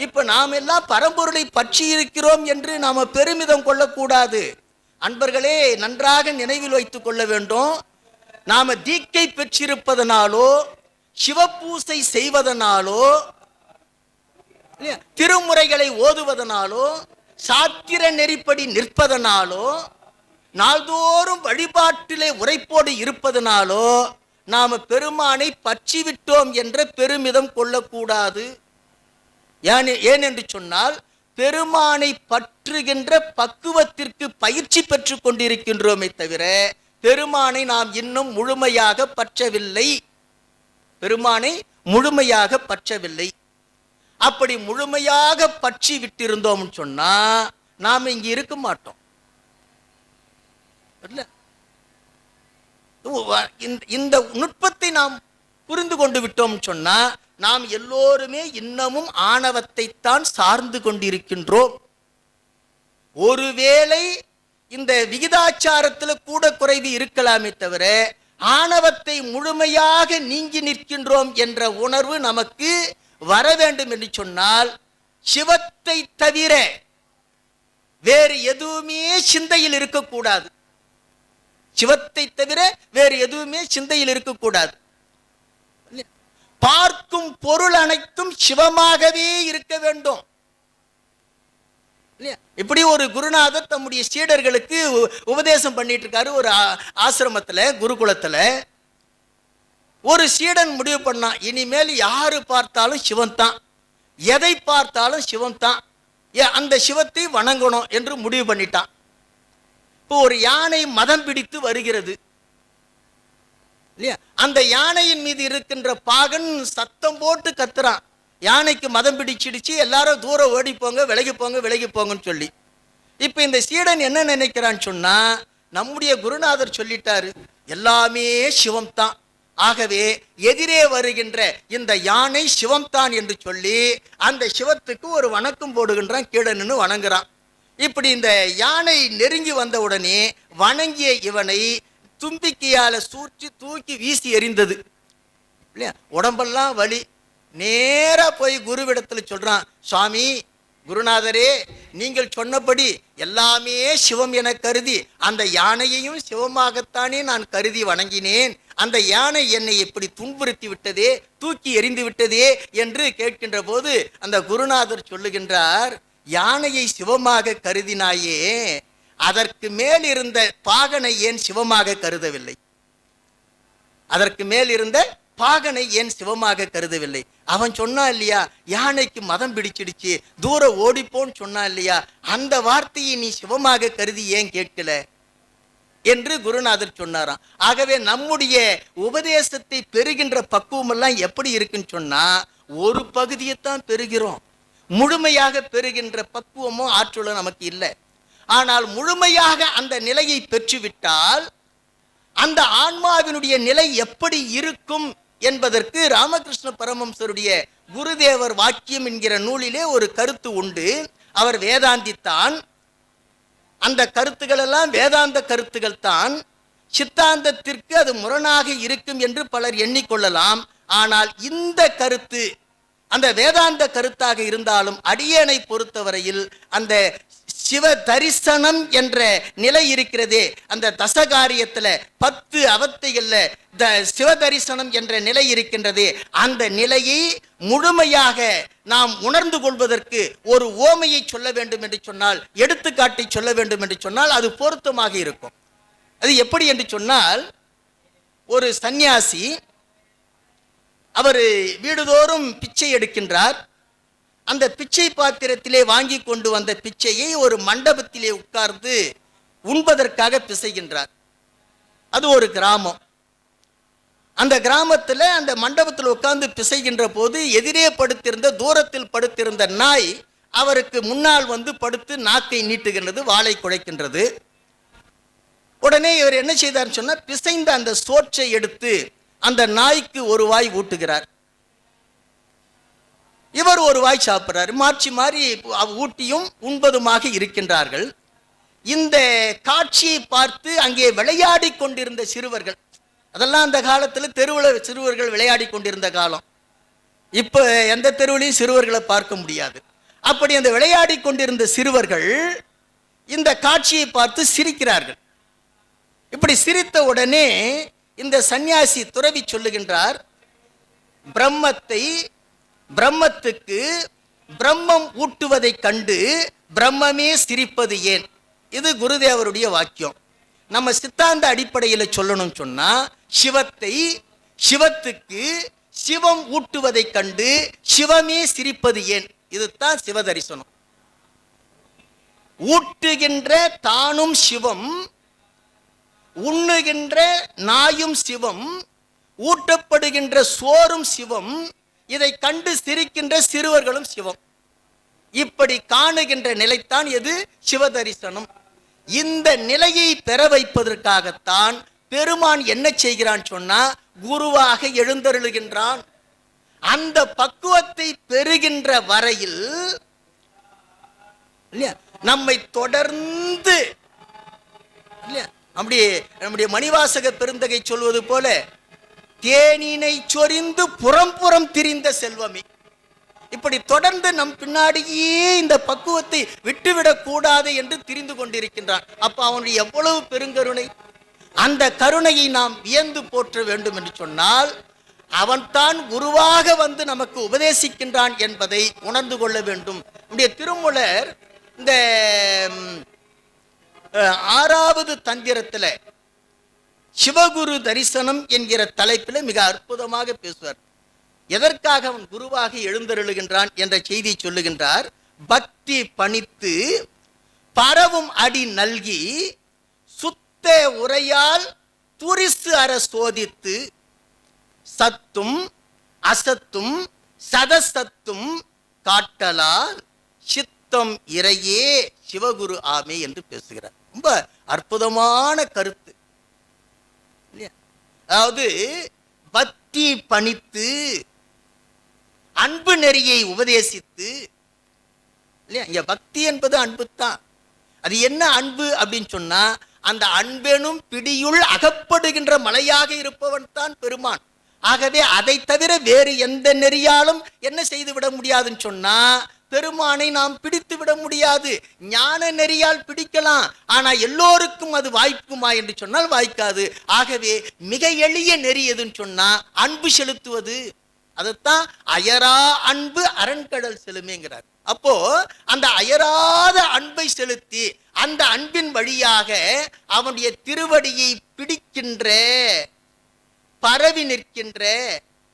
S1: இப்ப நாம் எல்லாம் பரம்பொருளை பற்றி இருக்கிறோம் என்று நாம பெருமிதம் கொள்ளக்கூடாது. அன்பர்களே, நன்றாக நினைவில் வைத்துக் கொள்ள வேண்டும். நாம தீக்கை பெற்றிருப்பதனாலோ, சிவபூசை செய்வதனாலோ, திருமுறைகளை ஓதுவதனாலோ, சாத்திர நெறிப்படி நிற்பதனாலோ, நாள்தோறும் வழிபாட்டிலே உரைப்போடு இருப்பதனாலோ நாம பெருமானை பற்றி விட்டோம் என்ற பெருமிதம் கொள்ளக்கூடாது. ஏன் என்று சொன்னால், பெருமானை பற்றுகின்ற பக்குவத்திற்கு பயிற்சி பெற்று கொண்டிருக்கின்றோமே தவிர பெருமானை நாம் இன்னும் முழுமையாக பற்றவில்லை. பெருமானை முழுமையாக பற்றவில்லை. அப்படி முழுமையாக பற்றி விட்டிருந்தோம் சொன்னா நாம் இங்க இருக்க மாட்டோம். இந்த நுட்பத்தை நாம் புரிந்து கொண்டு விட்டோம் சொன்னா நாம் எல்லோருமே இன்னமும் ஆணவத்தை தான் சார்ந்து கொண்டிருக்கின்றோம். ஒருவேளை இந்த விகிதாச்சாரத்தில் கூட குறைவு இருக்கலாமே தவிர ஆணவத்தை முழுமையாக நீங்கி நிற்கின்றோம் என்ற உணர்வு நமக்கு வர வேண்டும் என்று சொன்னால் சிவத்தை தவிர வேறு எதுவுமே சிந்தையில் இருக்கக்கூடாது. சிவத்தை தவிர வேறு எதுவுமே சிந்தையில் இருக்கக்கூடாது. பார்க்கும் பொருள் அனைத்தும் சிவமாகவே இருக்க வேண்டும். இப்படி ஒரு குருநாதர் தம்முடைய சீடர்களுக்கு உபதேசம் பண்ணிட்டு இருக்காரு. ஒரு ஆசிரமத்துல, குருகுலத்துல ஒரு சீடன் முடிவு பண்ணான், இனிமேல் யாரு பார்த்தாலும் சிவன் தான், எதை பார்த்தாலும் சிவன் தான், அந்த சிவத்தை வணங்கணும் என்று முடிவு பண்ணிட்டான். இப்போ ஒரு யானை மதம் பிடித்து வருகிறது இல்லையா? அந்த யானையின் மீது இருக்கின்ற பாகன் சத்தம் போட்டு கத்துறான், யானைக்கு மதம் பிடிச்சிடுச்சு, எல்லாரும் தூரம் ஓடி போங்க, விலகி போங்க, விலகி போங்கன்னு சொல்லி. இப்ப இந்த சீடன் என்ன நினைக்கிறான்னு சொன்னா, நம்முடைய குருநாதர் சொல்லிட்டாரு எல்லாமே சிவம் தான், ஆகவே எதிரே வருகின்ற இந்த யானை சிவம் தான் என்று சொல்லி அந்த சிவத்துக்கு ஒரு வணக்கம் போடுகின்றான், கீழே நின்று வணங்குறான். இப்படி இந்த யானை நெருங்கி வந்த உடனே வணங்கிய இவனை தும்பிக்கையால சூழ்ச்சி தூக்கி வீசி எறிந்தது இல்லையா? உடம்பெல்லாம் வலி. நேரா போய் குருவிடத்துல சொல்றான், சுவாமி குருநாதரே, நீங்கள் சொன்னபடி எல்லாமே சிவம் என கருதி அந்த யானையையும் சிவமாகத்தானே நான் கருதி வணங்கினேன், அந்த யானை என்னை எப்படி துன்புறுத்தி விட்டதே, தூக்கி எறிந்து விட்டதே என்று கேட்கின்ற போது அந்த குருநாதர் சொல்லுகின்றார், யானையை சிவமாக கருதினாயே, அதற்கு மேல் இருந்த பாகனை ஏன் சிவமாக கருதவில்லை? அதற்கு மேல் இருந்த பாகனை ஏன் சிவமாக கருதவில்லை? அவன் சொன்னா இல்லையா, யானைக்கு மதம் பிடிச்சிடுச்சு, தூரம் ஓடிப்போன்னு சொன்னா இல்லையா, அந்த வார்த்தையை நீ சிவமாக கருதி ஏன் கேட்கல என்று குருநாதர் சொன்னாராம். ஆகவே நம்முடைய உபதேசத்தை பெறுகின்ற பக்குவம் எல்லாம் எப்படி இருக்குன்னு சொன்னா, ஒரு பகுதியைத்தான் பெறுகிறோம், முழுமையாக பெறுகின்ற பக்குவமும் ஆற்றலும் நமக்கு இல்லை. ஆனால் முழுமையாக அந்த நிலையை பெற்றுவிட்டால் அந்த ஆன்மாவினுடைய நிலை எப்படி இருக்கும் என்பதற்கு ராமகிருஷ்ண பரமஹம்சருடைய குருதேவர் வாக்கியம் என்கிற நூலிலே ஒரு கருத்து உண்டு. அவர் வேதாந்தித்தான். அந்த கருத்துக்கள் எல்லாம் வேதாந்த கருத்துக்கள் தான். சித்தாந்தத்திற்கு அது முரணாக இருக்கும் என்று பலர் எண்ணிக்கொள்ளலாம். ஆனால் இந்த கருத்து அந்த வேதாந்த கருத்தாக இருந்தாலும் அடியேனை பொறுத்தவரையில் அந்த சிவ தரிசனம் என்ற நிலை இருக்கிறதே, அந்த தசகாரியத்துல 10 அவத்தைகள்ல சிவ தரிசனம் என்ற நிலை இருக்கின்றதே, அந்த நிலையை முழுமையாக நாம் உணர்ந்து கொள்வதற்கு ஒரு ஓமையை சொல்ல வேண்டும் என்று சொன்னால், எடுத்துக்காட்டை சொல்ல வேண்டும் என்று சொன்னால் அது பொருத்தமாக இருக்கும். அது எப்படி என்று சொன்னால், ஒரு சந்நியாசி அவர் வீடுதோறும் பிச்சை எடுக்கின்றார். அந்த பிச்சை பாத்திரத்திலே வாங்கி கொண்டு வந்த பிச்சையை ஒரு மண்டபத்திலே உட்கார்ந்து உண்பதற்காக பிசைகின்றார். அது ஒரு கிராமம். அந்த கிராமத்தில் அந்த மண்டபத்தில் உட்கார்ந்து பிசைகின்ற போது எதிரே படுத்திருந்த, தூரத்தில் படுத்திருந்த நாய் அவருக்கு முன்னால் வந்து படுத்து நாக்கை நீட்டுகின்றது, வாளை குழைக்கின்றது. உடனே இவர் என்ன செய்தார் சொன்னா, பிசைந்த அந்த சோற்றை எடுத்து அந்த நாய்க்கு ஒரு வாய் ஊட்டுகிறார். இவர் ஒரு வாய் சாப்பிட்றாரு. மாற்றி மாறி ஊட்டியும் உண்பதுமாக இருக்கின்றார்கள். இந்த காட்சியை பார்த்து அங்கே விளையாடி கொண்டிருந்த சிறுவர்கள், அதெல்லாம் அந்த காலத்தில் தெருவில் சிறுவர்கள் விளையாடி கொண்டிருந்த காலம். இப்போ எந்த தெருவிலையும் சிறுவர்களை பார்க்க முடியாது. அப்படி அந்த விளையாடி கொண்டிருந்த சிறுவர்கள் இந்த காட்சியை பார்த்து சிரிக்கிறார்கள். இப்படி சிரித்த உடனே இந்த சந்நியாசி துறவி சொல்லுகின்றார், பிரம்மத்துக்கு பிரம்மம் ஊட்டுவதை கண்டு பிரம்மமே சிரிப்பது ஏன்? இது குருதேவருடைய வாக்கியம். நம்ம சித்தாந்த அடிப்படையில் சொல்லணும் சொன்னா, சிவத்தை சிவத்துக்கு சிவம் ஊட்டுவதைக் கண்டு சிவமே சிரிப்பது ஏன்? இதுதான் சிவ தரிசனம். ஊட்டுகின்ற தானும் சிவம், உண்ணுகின்ற நாயும் சிவம், ஊட்டப்படுகின்ற சோறும் சிவம், இதை கண்டு சிரிக்கின்ற சிறுவர்களும் சிவம். இப்படி காணுகின்ற நிலைத்தான் எது? சிவ தரிசனம். இந்த நிலையை பெற வைப்பதற்காகத்தான் பெருமான் என்ன செய்கிறான் சொன்னா, குருவாக எழுந்தருளுகின்றான். அந்த பக்குவத்தை பெறுகின்ற வரையில் நம்மை தொடர்ந்து நம்முடைய மணிவாசக பெருந்தகை சொல்வது போல, தேனினை சொரிந்து புறம் திரிந்த செல்வமே. இப்படி தொடர்ந்து நம் பின்னாடியே இந்த பக்குவத்தை விட்டுவிடக் கூடாது என்று திரிந்து கொண்டிருக்கின்றான். அப்ப அவனுடைய எவ்வளவு பெருங்கருணை! அந்த கருணையை நாம் வியந்து போற்ற வேண்டும் என்று சொன்னால், அவன்தான் குருவாக வந்து நமக்கு உபதேசிக்கின்றான் என்பதை உணர்ந்து கொள்ள வேண்டும். நம்முடைய திருமூலர் இந்த 6வது தந்திரத்தில் சிவகுரு தரிசனம் என்கிற தலைப்பில் மிக அற்புதமாக பேசுவார். எதற்காக அவன் குருவாக எழுந்தருளுகின்றான் என்ற செய்தி சொல்லுகின்றார். பக்தி பணித்து பரவும் அடி நல்கி சுத்த உரையால் துரிசு அற சோதித்து சத்தும் அசத்தும் சதசத்தும் காட்டலால் சித்தம் இறையே சிவகுரு ஆமே என்று பேசுகிறார். ரொம்ப அற்புதமான கருத்து. அதாவது பக்தி பணித்து அன்பு நெறியை உபதேசித்து, இல்லையா? இங்க பக்தி என்பது அன்பு தான். அது என்ன அன்பு அப்படின்னு சொன்னா, அந்த அன்பெனும் பிடியுள் அகப்படுகின்ற மலையாக இருப்பவன் தான் பெருமான். ஆகவே அதை தவிர வேறு எந்த நெறியாலும் என்ன செய்து விட முடியாதுன்னு சொன்னா, பெருமானை நாம் பிடித்து விட முடியாது. ஞான நெறியால் பிடிக்கலாம், ஆனா எல்லோருக்கும் அது வாய்க்குமா என்று சொன்னால் வாய்க்காது. ஆகவே மிக எளிய நெறி எதுன்னு சொன்னா அன்பு செலுத்துவது. அதைத்தான் அயரா அன்பு அரண்கடல் செலுமேங்கிறார். அப்போ அந்த அயராத அன்பை செலுத்தி அந்த அன்பின் வழியாக அவனுடைய திருவடியை பிடிக்கின்ற பரவி நிற்கின்ற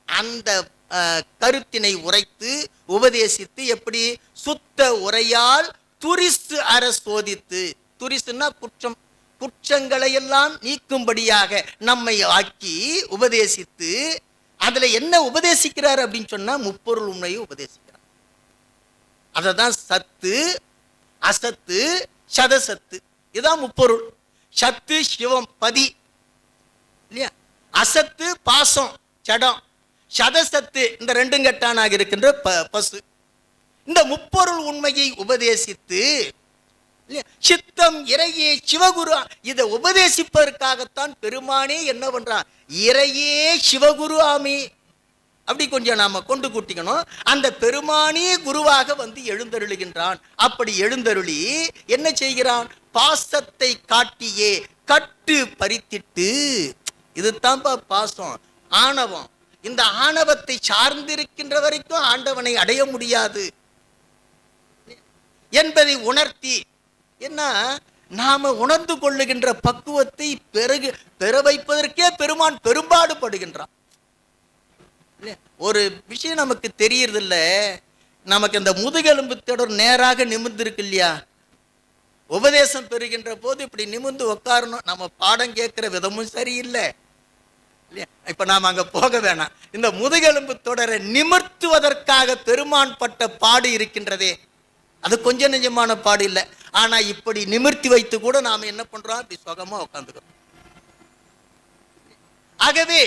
S1: அந்த கருத்தினை உரைத்து உபதேசித்து, எப்படி? சுத்த உரையால் துரிசு அற சோதித்து. துரிசுன்னா குற்றம், குற்றங்களை எல்லாம் நீக்கும்படியாக நம்மை ஆக்கி உபதேசித்து, அதுல என்ன உபதேசிக்கிறார் அப்படின்னு சொன்னா முப்பொருள் உண்மையை உபதேசிக்கிறார். அததான் சத்து அசத்து சதசத்து. இதான் முப்பொருள். சத்து சிவம் பதி, இல்லையா? அசத்து பாசம் சடம், சதசத்து இந்த ரெண்டும் கட்டானாக இருக்கின்ற பசு. இந்த முப்பொருள் உண்மையை உபதேசித்து சித்தம் இறையே சிவகுரு, இதை உபதேசிப்பதற்காகத்தான் பெருமானே என்ன பண்றான்? இறையே சிவகுரு ஆமி. அப்படி கொஞ்சம் நாம கொண்டு கூட்டிக்கணும். அந்த பெருமானே குருவாக வந்து எழுந்தருளுகின்றான். அப்படி எழுந்தருளி என்ன செய்கிறான்? பாசத்தை காட்டியே கட்டு பறித்திட்டு. இதுதான் பாசம், ஆணவம். இந்த ஆணவத்தை சார்ந்திருக்கின்ற வரைக்கும் ஆண்டவனை அடைய முடியாது என்பதை உணர்த்தி, என்ன நாம உணர்ந்து கொள்ளுகின்ற பக்குவத்தை பெற வைப்பதற்கே பெருமான் பெரும்பாடு படுகின்றான். ஒரு விஷயம் நமக்கு தெரியறது இல்ல, நமக்கு இந்த முதுகெலும்பு தொடர் நேராக நிமிர்ந்திருக்கு இல்லையா? உபதேசம் பெறுகின்ற போது இப்படி நிமிர்ந்து உட்காரணும். நம்ம பாடம் கேட்கிற விதமும் சரியில்லை. இப்ப நாம அங்க போக வேணாம். இந்த முதுகெலும்பு தொடரை நிமிர்த்துவதற்காக பெருமான் பட்ட பாடு இருக்கின்றதே, அது கொஞ்சம் நெஞ்சமான பாடு இல்லை. ஆனா இப்படி நிமிர்த்தி வைத்து கூட நாம என்ன பண்றோம்? அப்படி சுகமா உட்காந்துக்கிறோம். ஆகவே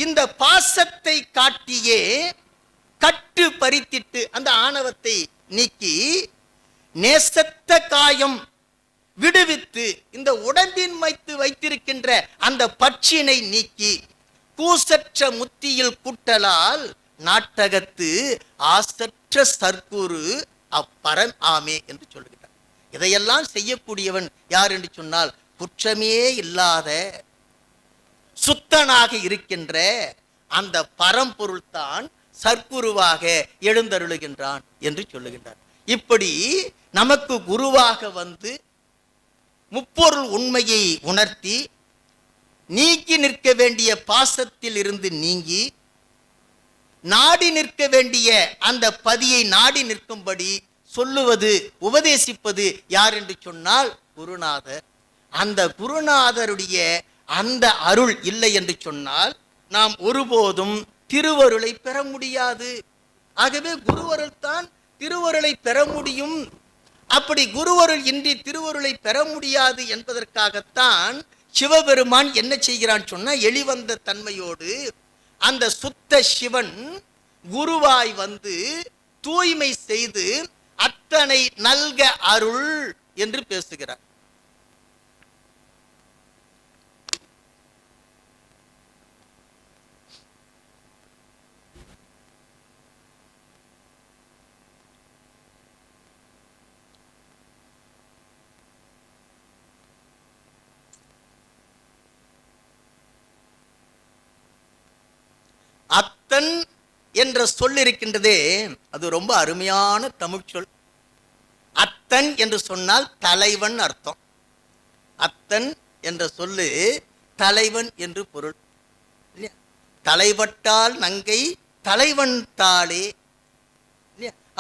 S1: இந்த பாசத்தை காட்டியே கட்டு பறித்திட்டு அந்த ஆணவத்தை நீக்கி நேசத்த காயம் விடுவித்து இந்த உடம்பின் வைத்திருக்கின்ற அந்த பற்றினை நீக்கி கூசற்ற முத்தியில் கூட்டலால் நாட்டகத்து ஆசற்ற சர்க்குரு அப்பரன் ஆமே என்று சொல்லுகிறார். இதையெல்லாம் செய்யக்கூடியவன் யார் என்று சொன்னால், குற்றமே இல்லாத சுத்தனாக இருக்கின்ற அந்த பரம்பொருள் தான் சர்க்குருவாக எழுந்தருளுகின்றான் என்று சொல்லுகின்றார். இப்படி நமக்கு குருவாக வந்து முப்பொருள் உண்மையை உணர்த்தி நீக்கி நிற்க வேண்டிய பாசத்தில் இருந்து நீங்கி நாடி நிற்க வேண்டிய அந்த பதியை நாடி நிற்கும்படி சொல்லுவது, உபதேசிப்பது யார் என்று சொன்னால் குருநாதர். அந்த குருநாதருடைய அந்த அருள் இல்லை என்று சொன்னால் நாம் ஒருபோதும் திருவருளை பெற முடியாது. ஆகவே குருவருள் தான் திருவருளை பெற முடியும். அப்படி குருவருள் இன்றி திருவருளை பெற முடியாது என்பதற்காகத்தான் சிவபெருமான் என்ன செய்கிறான் சொன்னா, எளிவந்த தன்மையோடு அந்த சுத்த சிவன் குருவாய் வந்து தூய்மை செய்து அத்தனை நல்க அருள் என்று பேசுகிறார். அத்தன் என்ற சொல் இருக்கின்றதே, அது ரொம்ப அருமையான தமிழ் சொல். அத்தன் என்று சொன்னால் தலைவன் அர்த்தம். அத்தன் என்ற சொல்லு தலைவன் என்று பொருள். தலைவட்டால் நங்கை தலைவன் தாளே.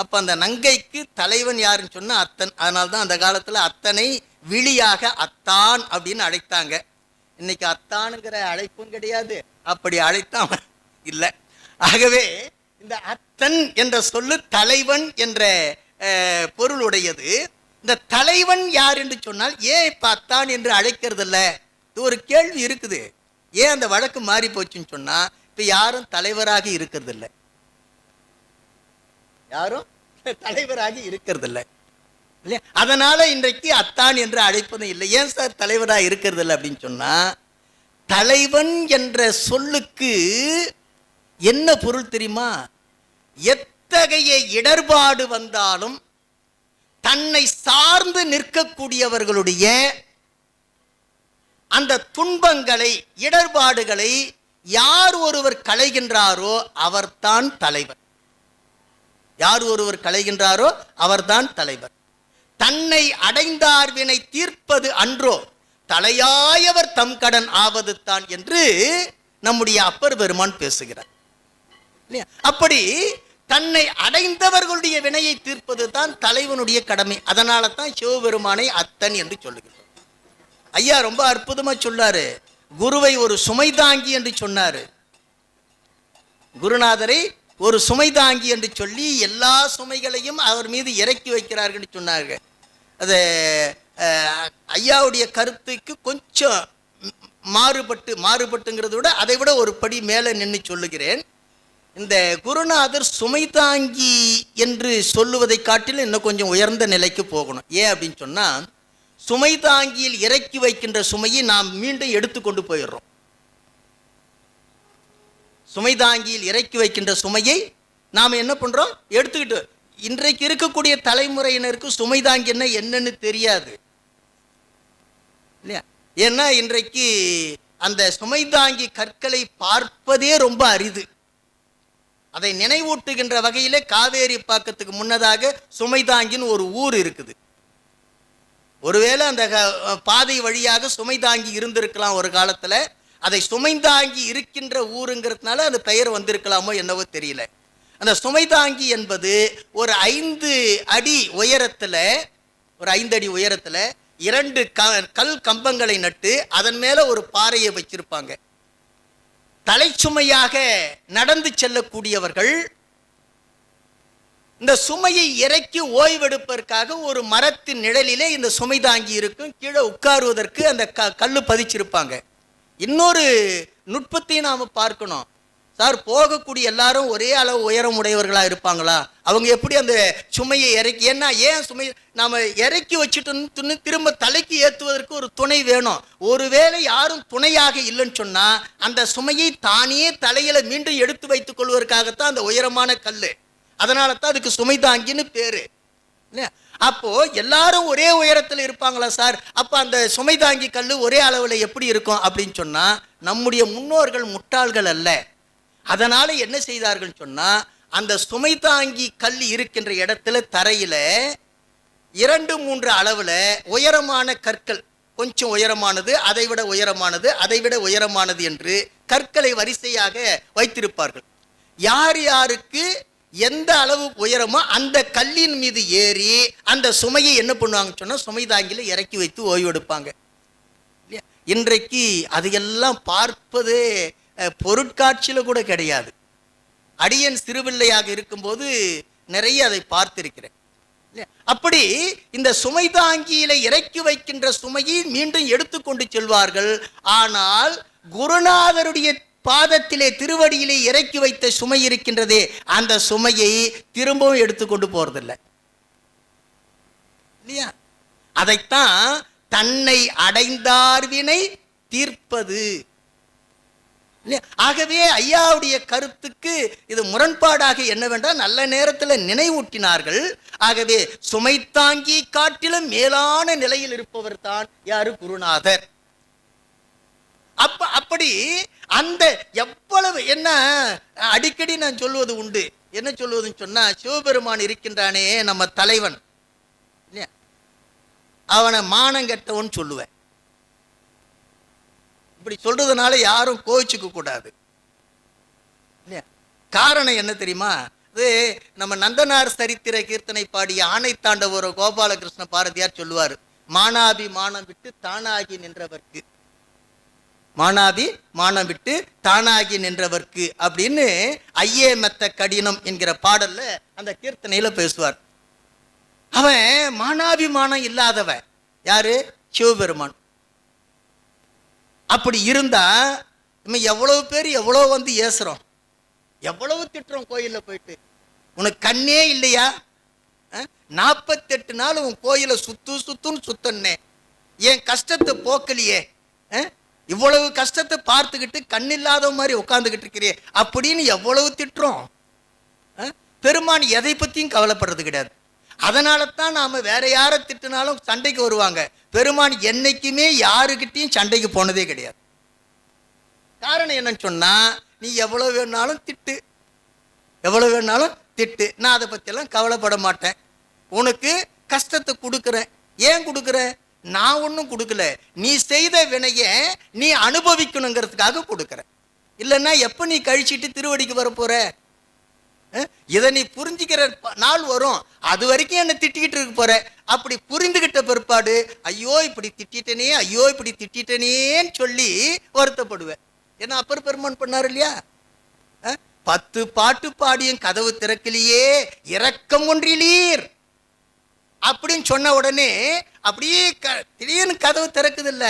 S1: அப்ப அந்த நங்கைக்கு தலைவன் யாருன்னு சொன்னா அத்தன். அதனால்தான் அந்த காலத்துல அத்தனை விழியாக அத்தான் அப்படின்னு அழைத்தாங்க. இன்னைக்கு அத்தானுங்கிற அழைப்பும் கிடையாது, அப்படி அழைத்தான் இல்லை. ஆகவே இந்த அத்தன் என்ற சொல்லு தலைவன் என்ற பொருளுடையது. இந்த தலைவன் யார் என்று சொன்னால் ஏன் இப்ப அத்தான் என்று அழைக்கிறது இல்லை? இது ஒரு கேள்வி இருக்குது. ஏன் அந்த வழக்கு மாறி போச்சுன்னு சொன்னா, இப்ப யாரும் தலைவராக இருக்கிறது இல்லை. யாரும் தலைவராக இருக்கிறது இல்லை இல்லையா? அதனால இன்றைக்கு அத்தான் என்று அழைப்பதும் இல்லை. ஏன் சார் தலைவராக இருக்கிறது இல்லை அப்படின்னு சொன்னா, தலைவன் என்ற சொல்லுக்கு என்ன பொருள் தெரியுமா? எத்தகைய இடர்பாடு வந்தாலும் தன்னை சார்ந்து நிற்கக்கூடியவர்களுடைய அந்த துன்பங்களை, இடர்பாடுகளை யார் ஒருவர் களைகின்றாரோ அவர்தான் தலைவர். யார் ஒருவர் களைகின்றாரோ அவர்தான் தலைவர். தன்னை அடைந்தார் வினை தீர்ப்பது அன்றோ தலையாயவர் தம் கடன் ஆவது தான் என்று நம்முடைய அப்பர் பெருமான் பேசுகிறார். அப்படி தன்னை அடைந்தவர்களுடைய வினையை தீர்ப்பது தான் தலைவனுடைய கடமை. அதனால தான் சிவபெருமானை அத்தன் என்று சொல்லுகிறார். ஐயா ரொம்ப அற்புதமா சொன்னாரு. குருவை ஒரு சுமைதாங்கி என்று சொன்னாரு. குருநாதரை ஒரு சுமைதாங்கி என்று சொல்லி எல்லா சுமைகளையும் அவர் மீது இறக்கி வைக்கிறார்கள் சொன்னார்கள். அது ஐயாவுடைய கருத்துக்கு கொஞ்சம் மாறுபட்டுங்கிறத விட அதை விட ஒரு படி மேலே நின்று சொல்லுகிறேன். இந்த குருநாதர் சுமைதாங்கி என்று சொல்லுவதை காட்டிலும் இன்னும் கொஞ்சம் உயர்ந்த நிலைக்கு போகணும். ஏன் அப்படின்னு சொன்னால், சுமைதாங்கியில் இறக்கி வைக்கின்ற சுமையை நாம் மீண்டும் எடுத்துக்கொண்டு போயிடுறோம். சுமைதாங்கியில் இறக்கி வைக்கின்ற சுமையை நாம் என்ன பண்றோம்? எடுத்துக்கிட்டு. இன்றைக்கு இருக்கக்கூடிய தலைமுறையினருக்கு சுமைதாங்கி என்னன்னு தெரியாது இல்லையா? ஏன்னா இன்றைக்கு அந்த சுமைதாங்கி கற்களை பார்ப்பதே ரொம்ப அரிது. அதை நினைவூட்டுகின்ற வகையிலே காவேரி பாக்கத்துக்கு முன்னதாக சுமைதாங்கின்னு ஒரு ஊர் இருக்குது. ஒருவேளை அந்த பாதை வழியாக சுமைதாங்கி இருந்திருக்கலாம் ஒரு காலத்துல. அதை சுமைதாங்கி இருக்கின்ற ஊருங்கிறதுனால அந்த பெயர் வந்திருக்கலாமோ என்னவோ தெரியல. அந்த சுமைதாங்கி என்பது ஒரு 5 அடி உயரத்துல, ஒரு 5 அடி உயரத்துல 2 கல் கம்பங்களை நட்டு அதன் மேல ஒரு பாறையை வச்சிருப்பாங்க. தலைச்சுமையாக நடந்து செல்லக்கூடியவர்கள் இந்த சுமையை இறக்கி ஓய்வெடுப்பதற்காக ஒரு மரத்தின் நிழலிலே இந்த சுமைதாங்கி இருக்கும். கீழே உட்காருவதற்கு அந்த கல்லு பதிச்சிருப்பாங்க. இன்னொரு நுட்பத்தையும் நாம பார்க்கணும். சார், போகக்கூடிய எல்லாரும் ஒரே அளவு உயரம் உடையவர்களா இருப்பாங்களா? அவங்க எப்படி அந்த சுமையை இறக்கி, ஏன் சுமை நாம இறக்கி வச்சுட்டு திரும்ப தலைக்கு ஏற்றுவதற்கு ஒரு துணை வேணும். ஒருவேளை யாரும் துணையாக இல்லைன்னு சொன்னா அந்த சுமையை தானே தலையில மீண்டும் எடுத்து வைத்துக் கொள்வதற்காகத்தான் அந்த உயரமான கல்லு. அதனால தான் அதுக்கு சுமைதாங்கின்னு பேரு. அப்போ எல்லாரும் ஒரே உயரத்தில் இருப்பாங்களா சார்? அப்ப அந்த சுமைதாங்கி கல்லு ஒரே அளவுல எப்படி இருக்கும் அப்படின்னு சொன்னா, நம்முடைய முன்னோர்கள் முட்டாள்கள் அல்ல. அதனால என்ன செய்தார்கள் சொன்னா, அந்த சுமைதாங்கி கல் இருக்கின்ற இடத்துல தரையில 2-3 அளவுல உயரமான கற்கள், கொஞ்சம் உயரமானது, அதை விட உயரமானது, அதை விட உயரமானது என்று கற்களை வரிசையாக வைத்திருப்பார்கள். யார் யாருக்கு எந்த அளவு உயரமோ அந்த கல்லின் மீது ஏறி அந்த சுமையை என்ன பண்ணுவாங்க சொன்னா சுமை தாங்கில இறக்கி வைத்து ஓய்வு எடுப்பாங்க. இன்றைக்கு அதையெல்லாம் பார்ப்பது பொருட்காட்சியில கூட கிடையாது. அடியன் சிறுபிள்ளையாக இருக்கும்போது நிறைய அதை பார்த்திருக்கிறேன். அப்படி இந்த சுமை தாங்கியில இறக்கி வைக்கின்ற சுமையை மீண்டும் எடுத்துக்கொண்டு செல்வார்கள். ஆனால் குருநாதருடைய பாதத்திலே திருவடியிலே இறக்கி வைத்த சுமை இருக்கின்றதே, அந்த சுமையை திரும்பவும் எடுத்துக்கொண்டு போறதில்லை இல்லையா? அதைத்தான் தன்னை அடைந்தார்வினை தீர்ப்பது. ஆகவே ஐயாவுடைய கருத்துக்கு இது முரண்பாடாக என்னவென்றால் நல்ல நேரத்தில் நினைவூட்டினார்கள். ஆகவே சுமை தாங்கி காட்டிலும் மேலான நிலையில் இருப்பவர் தான் யாரு? குருநாதர். அப்படி அந்த எவ்வளவு என்ன அடிக்கடி நான் சொல்வது உண்டு. என்ன சொல்வதுன்னு சொன்னா, சிவபெருமான் இருக்கின்றானே நம்ம தலைவன், அவனை மானங்கெட்டவன் சொல்லுவேன். இப்படி சொல்றதுனால யாரும் கோவிச்சுக்க கூடாது. காரணம் என்ன தெரியுமா? அது நம்ம நந்தனார் சரித்திர கீர்த்தனை பாடிய ஆணை தாண்டவர் கோபாலகிருஷ்ண பாரதியார் சொல்லுவார், மானாபி மானம் விட்டு தானாகி நின்றவர்க்கு, மானாபி மானம் விட்டு தானாகி நின்றவர்க்கு அப்படின்னு ஐயே மெத்த கடினம் என்கிற பாடல்ல அந்த கீர்த்தனையில பேசுவார். அவன் மானாபிமானம் இல்லாதவன் யாரு? சிவபெருமான். அப்படி இருந்தா நம்ம எவ்வளவு பேர் எவ்வளவு வந்து ஏசுறோம், எவ்வளவு திட்டுறோம் கோயில்ல போயிட்டு. உனக்கு கண்ணே இல்லையா? 48 நாள் உன் கோயில சுத்துன்னு சுத்தன்னே, என் கஷ்டத்தை போக்கலையே, இவ்வளவு கஷ்டத்தை பார்த்துக்கிட்டு கண்ணில்லாத மாதிரி உட்கார்ந்துகிட்டு இருக்கிறே அப்படின்னு எவ்வளவு திட்டுறோம். பெருமான் எதை பத்தியும் கவலைப்படுறது கிடையாது. அதனால தான் நாம வேற யாரை திட்டினாலும் சண்டைக்கு வருவாங்க. பெருமான் என்னைக்குமே யாருக்கிட்டையும் சண்டைக்கு போனதே கிடையாது. காரணம் என்னன்னு சொன்னா, நீ எவ்வளவு வேணாலும் திட்டு, எவ்வளவு வேணாலும் திட்டு, நான் அதை பத்தியெல்லாம் கவலைப்பட மாட்டேன். உனக்கு கஷ்டத்தை கொடுக்குறேன். ஏன் கொடுக்குறேன்? நான் ஒன்றும் கொடுக்கல, நீ செய்த வினைய நீ அனுபவிக்கணுங்கிறதுக்காக கொடுக்குற. இல்லைன்னா எப்ப நீ கழிச்சிட்டு திருவடிக்கு வர போற? இதை நீ புரிஞ்சுக்கிற நாள் வரும், அது வரைக்கும் என்ன திட்டிக்கிட்டு இருக்க போற. அப்படி புரிந்துகிட்ட பிற்பாடு ஐயோ இப்படி திட்டேனே, ஐயோ இப்படி திட்டேனேன்னு சொல்லி வருத்தப்படுவேன். ஏன்னா அப்பர் பெருமான் பண்ணாரு இல்லையா, 10 பாட்டு பாடியும் கதவு திறக்கலையே இரக்கம் ஒன்றிலீர் அப்படின்னு சொன்ன உடனே அப்படியே திடீர்னு கதவு திறக்குது இல்ல.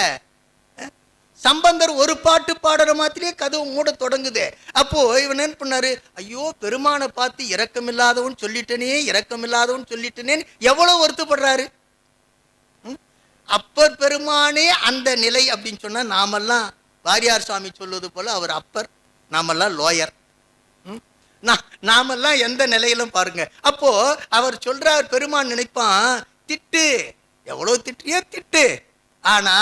S1: சம்பந்தர் ஒரு பாட்டு பாடுற மாதிரியே கதவு மூட தொடங்குது. அப்போ இவன் என்ன பண்ணாரு, ஐயோ பெருமானை பார்த்து இரக்கம் இல்லாதவன் சொல்லிட்டனே, இரக்கம் இல்லாதவன் சொல்லிட்டனேன்னு எவ்வளவு வருத்தப்படுறாரு. அப்பர் பெருமானே அந்த நிலை அப்படின்னு சொன்னா, நாமெல்லாம் வாரியார் சுவாமி சொல்வது போல அவர் அப்பர், நாமெல்லாம் லோயர். நாமெல்லாம் எந்த நிலையிலும் பாருங்க. அப்போ அவர் சொல்றார், பெருமான் நினைப்பான், திட்டு எவ்வளவு திட்டியோ திட்டு, ஆனா